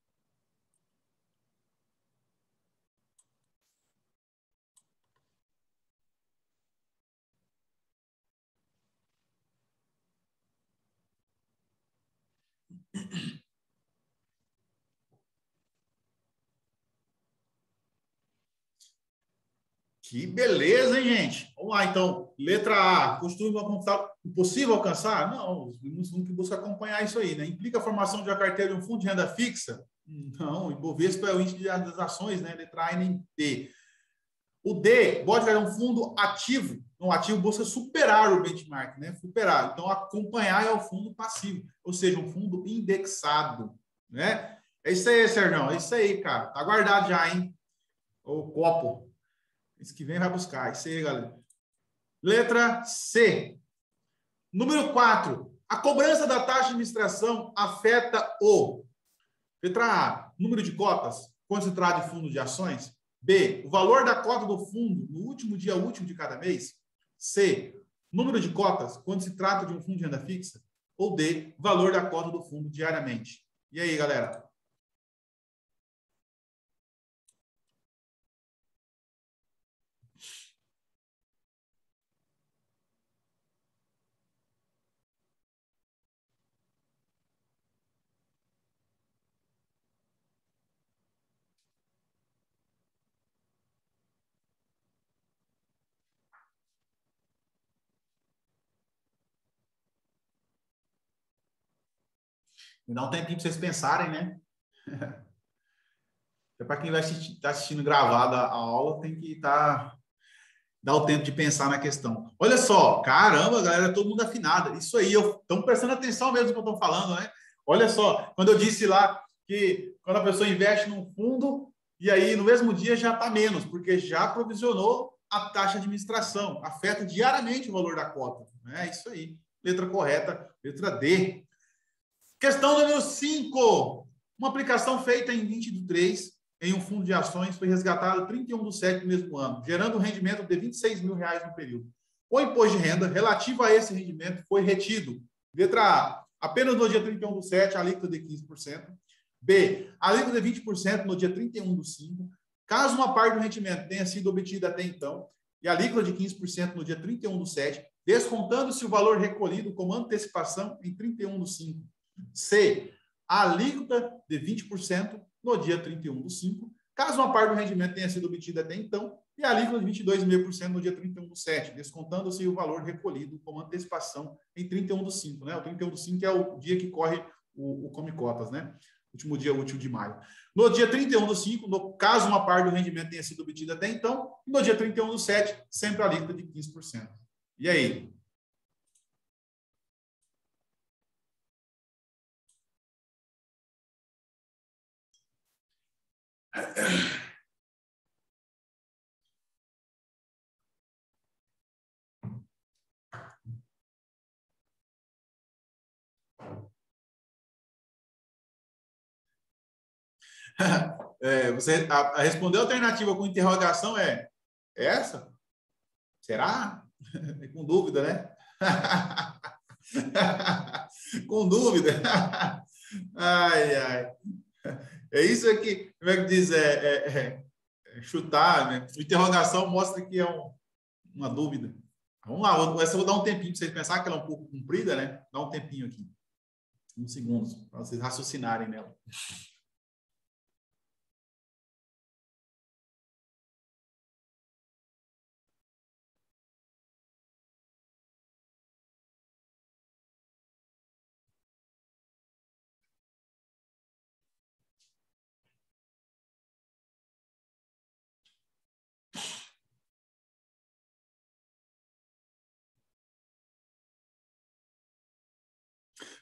Que beleza, hein, gente? Vamos lá, então. Letra A. Costuma alcançar, possível alcançar? Não, os fundos que buscam acompanhar isso aí, né? Implica a formação de uma carteira de um fundo de renda fixa? Não, o Ibovespa é o índice das ações, né? Letra A e nem D. O D, pode ser um fundo ativo. Um ativo busca superar o benchmark, né? Superar. Então, acompanhar é o fundo passivo, ou seja, um fundo indexado, né? É isso aí, Sérgio. É isso aí, cara. Tá guardado já, hein? O copo. Esse que vem vai buscar. Isso aí, galera. Letra C. Número 4. A cobrança da taxa de administração afeta o... Letra A. Número de cotas, quando se trata de fundo de ações. B. O valor da cota do fundo no último dia útil de cada mês. C. Número de cotas, quando se trata de um fundo de renda fixa. Ou D. Valor da cota do fundo diariamente. E aí, galera? Me dá um tempinho para vocês pensarem, né? É para quem vai estar assistindo gravada a aula, tem que dar o tempo de pensar na questão. Olha só, caramba, galera, todo mundo afinado. Isso aí, estão prestando atenção mesmo no que eu estou falando, né? Olha só, quando eu disse lá que quando a pessoa investe num fundo, e aí no mesmo dia já está menos, porque já provisionou a taxa de administração, afeta diariamente o valor da cota. É isso aí. Letra correta, letra D. Questão número 5. Uma aplicação feita em 2023 em um fundo de ações foi resgatada 31/7 do mesmo ano, gerando um rendimento de R$26 mil no período. O imposto de renda relativo a esse rendimento foi retido. Letra A. Apenas no dia 31/7, a alíquota de 15%. B. A alíquota de 20% no dia 31/5. Caso uma parte do rendimento tenha sido obtida até então, e a alíquota de 15% no dia 31/7, descontando-se o valor recolhido como antecipação em 31/5. C. A alíquota de 20% no dia 31/5, caso uma parte do rendimento tenha sido obtida até então, e a alíquota de 22,5% no dia 31/7, descontando-se o valor recolhido como antecipação em 31/5, né? O 31/5 é o dia que corre o Come Cotas, né? Último dia útil de maio. No dia 31/5, no caso uma parte do rendimento tenha sido obtida até então, e no dia 31/7, sempre a alíquota de 15%. E aí? Você responder a alternativa com interrogação é essa? Será? Com dúvida, né? Com dúvida. Ai, ai. É isso aqui, como é que diz? Chutar, né? Interrogação mostra que é uma dúvida. Vamos lá, essa eu vou dar um tempinho para vocês pensarem que ela é um pouco comprida, né? Dá um tempinho aqui. Uns segundos, para vocês raciocinarem nela.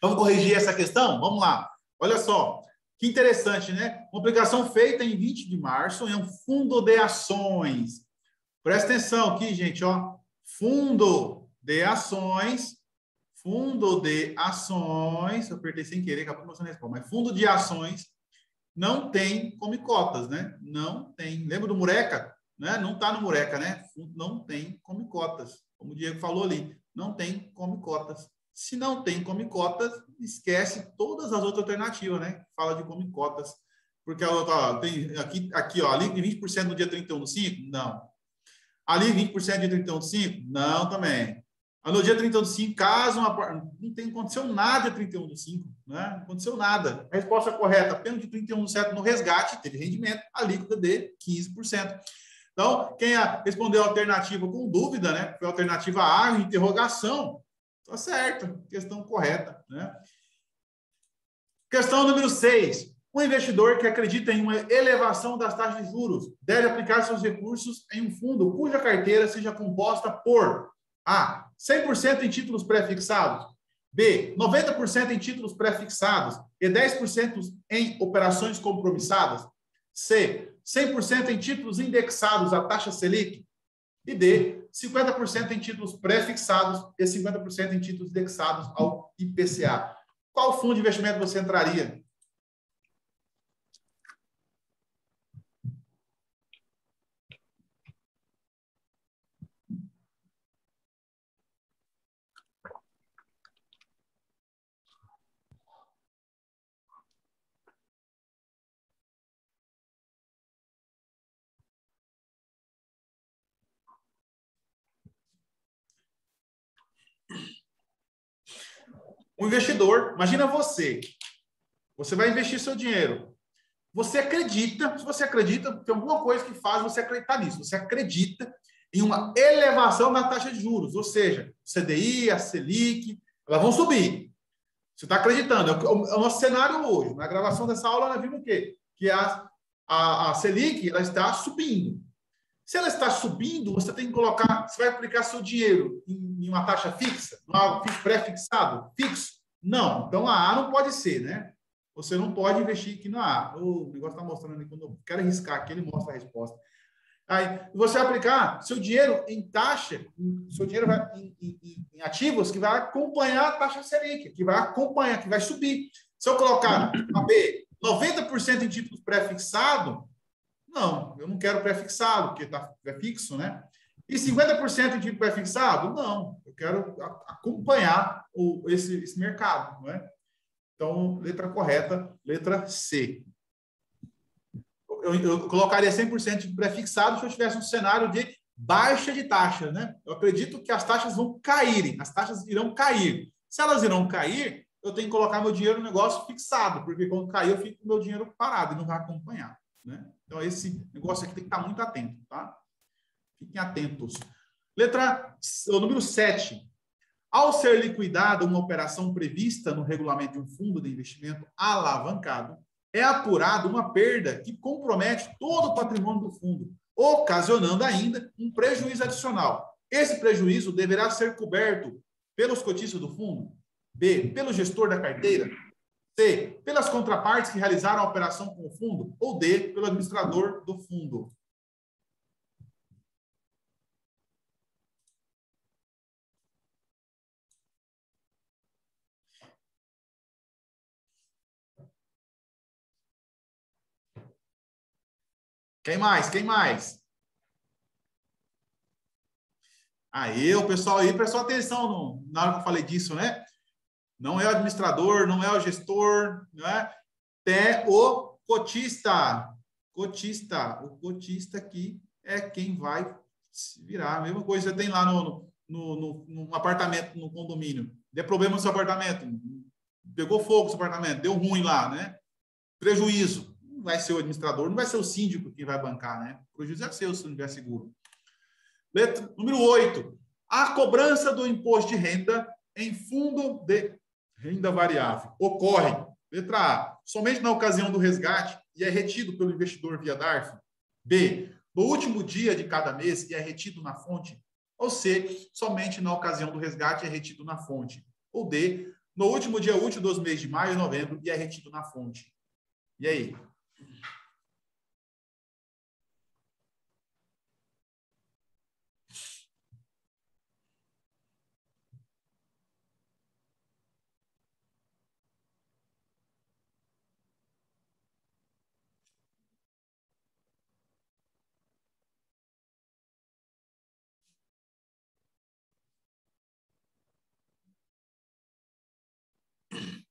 Vamos corrigir essa questão? Vamos lá. Olha só, que interessante, né? Uma aplicação feita em 20 de março em um fundo de ações. Presta atenção aqui, gente, ó. Fundo de ações. Fundo de ações. Eu apertei sem querer, acabou não responde. Mas fundo de ações não tem come cotas, né? Não tem. Lembra do Mureca? Né? Não está no Mureca, né? Não tem come cotas. Como o Diego falou ali, não tem come cotas. Se não tem come cotas, esquece todas as outras alternativas, né? Fala de come cotas. Porque ó, tem aqui, ó, ali 20% no dia 31/5? Não. Ali 20% de 31/5? Não, também. No dia 31/5, caso não aconteceu nada dia 31/5, né? Não aconteceu nada. A resposta correta, apenas de 31/7 no resgate, teve rendimento, alíquota de 15%. Então, quem respondeu a alternativa com dúvida, né? Foi a alternativa A, interrogação. Tá certo, questão correta, né? Questão número 6. Um investidor que acredita em uma elevação das taxas de juros deve aplicar seus recursos em um fundo cuja carteira seja composta por A. 100% em títulos pré-fixados. B. 90% em títulos pré-fixados e 10% em operações compromissadas. C. 100% em títulos indexados à taxa Selic. E D. 50% em títulos pré-fixados e 50% em títulos indexados ao IPCA. Qual fundo de investimento você entraria? Um investidor, imagina você vai investir seu dinheiro. Você acredita, se você acredita, tem alguma coisa que faz você acreditar nisso. Você acredita em uma elevação da taxa de juros, ou seja, o CDI, a Selic, elas vão subir. Você está acreditando. É o nosso cenário hoje. Na gravação dessa aula, nós vimos o quê? Que a Selic ela está subindo. Se ela está subindo, você tem que colocar, você vai aplicar seu dinheiro em uma taxa fixa, algo pré-fixado, fixo? Não. Então, a A não pode ser, né? Você não pode investir aqui na A. O negócio está mostrando ali, quando eu quero arriscar aqui, ele mostra a resposta. Aí, você vai aplicar seu dinheiro em taxa, seu dinheiro vai em ativos que vai acompanhar a taxa Selic, que vai acompanhar, que vai subir. Se eu colocar a B, 90% em títulos pré-fixados, não, eu não quero pré-fixado, porque é fixo, né? E 50% de pré-fixado? Não, eu quero acompanhar esse mercado, não é? Então, letra correta, letra C. Eu colocaria 100% de pré-fixado se eu tivesse um cenário de baixa de taxa, né? Eu acredito que as taxas vão caírem, as taxas irão cair. Se elas irão cair, eu tenho que colocar meu dinheiro no negócio fixado, porque quando cair eu fico com meu dinheiro parado e não vai acompanhar, né? Então, esse negócio aqui tem que estar muito atento, tá? Fiquem atentos. O número 7. Ao ser liquidada uma operação prevista no regulamento de um fundo de investimento alavancado, é apurada uma perda que compromete todo o patrimônio do fundo, ocasionando ainda um prejuízo adicional. Esse prejuízo deverá ser coberto pelos cotistas do fundo, B, pelo gestor da carteira, C, pelas contrapartes que realizaram a operação com o fundo, ou D, pelo administrador do fundo. Quem mais? Quem mais? Aí, o pessoal aí prestou atenção na hora que eu falei disso, né? Não é o administrador, não é o gestor, né? É o cotista. Cotista. O cotista aqui é quem vai se virar. A mesma coisa você tem lá no apartamento, no condomínio. Deu problema no seu apartamento. Pegou fogo no seu apartamento. Deu ruim lá, né? Prejuízo. Não vai ser o administrador, não vai ser o síndico que vai bancar, né? O prejuízo é seu se não tiver seguro. Letra, número 8. A cobrança do imposto de renda em fundo de renda variável ocorre, letra A, somente na ocasião do resgate e é retido pelo investidor via DARF. B, no último dia de cada mês e é retido na fonte. Ou C, somente na ocasião do resgate e é retido na fonte. Ou D, no último dia útil dos meses de maio e novembro e é retido na fonte. E aí?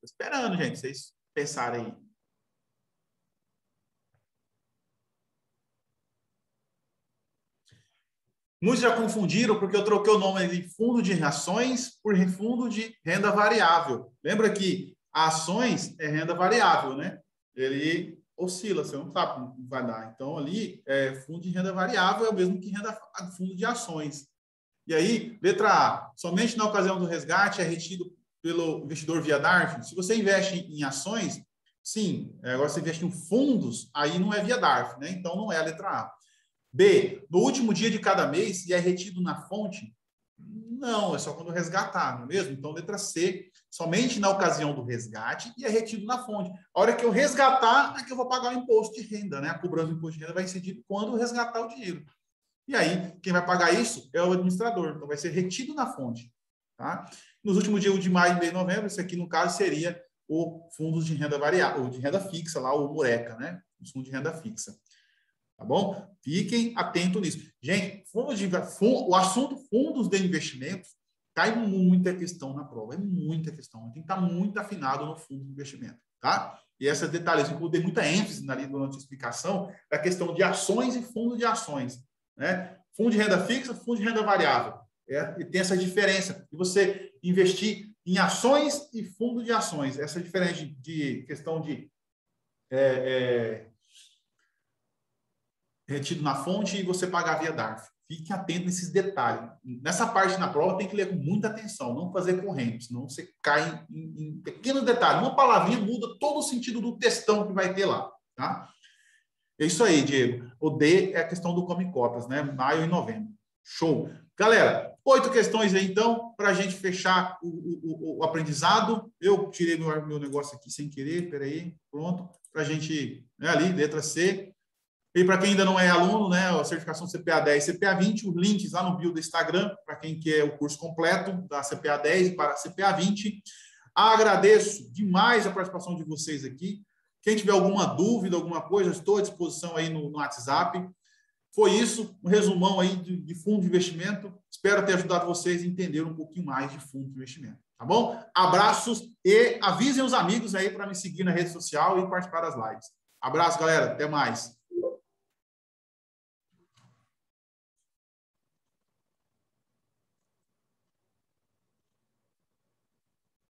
Tô esperando, gente, vocês pensarem aí. Muitos já confundiram porque eu troquei o nome de fundo de ações por fundo de renda variável. Lembra que ações é renda variável, né? Ele oscila, você não sabe como vai dar. Então, ali, fundo de renda variável é o mesmo que fundo de ações. E aí, letra A, somente na ocasião do resgate é retido pelo investidor via DARF. Se você investe em ações, sim. Agora, você investe em fundos, aí não é via DARF, né? Então, não é a letra A. B, no último dia de cada mês e é retido na fonte? Não, é só quando resgatar, não é mesmo? Então, letra C, somente na ocasião do resgate e é retido na fonte. A hora que eu resgatar, é que eu vou pagar o imposto de renda, né? A cobrança do imposto de renda vai incidir quando resgatar o dinheiro. E aí, quem vai pagar isso é o administrador. Então, vai ser retido na fonte. Tá? Nos últimos dias de maio e mês de novembro, isso aqui, no caso, seria o fundo de renda variável, ou de renda fixa, lá, o Mureca, né? O fundo de renda fixa. Tá bom? Fiquem atentos nisso. Gente, o assunto fundos de investimentos cai muita questão na prova. É muita questão. Tem que estar muito afinado no fundo de investimento. Tá? E esses detalhes, eu dei muita ênfase ali durante a explicação da questão de ações e fundo de ações. Né? Fundo de renda fixa, fundo de renda variável. E tem essa diferença de você investir em ações e fundo de ações. Essa diferença de questão de retido na fonte e você pagar via DARF. Fique atento nesses detalhes. Nessa parte na prova tem que ler com muita atenção, não fazer correndo, senão você cai em pequenos detalhes. Uma palavrinha muda todo o sentido do textão que vai ter lá. Tá? É isso aí, Diego. O D é a questão do Come Cotas, né? Maio e novembro. Show. Galera, 8 questões aí, então, para a gente fechar o aprendizado. Eu tirei meu negócio aqui sem querer, peraí, pronto. Para a gente, né, ali, letra C. E para quem ainda não é aluno, né, a certificação CPA 10 e CPA 20, os links lá no bio do Instagram, para quem quer o curso completo da CPA 10 para a CPA 20. Agradeço demais a participação de vocês aqui. Quem tiver alguma dúvida, alguma coisa, estou à disposição aí no WhatsApp. Foi isso, um resumão aí de fundo de investimento. Espero ter ajudado vocês a entender um pouquinho mais de fundo de investimento. Tá bom? Abraços e avisem os amigos aí para me seguir na rede social e participar das lives. Abraço, galera. Até mais.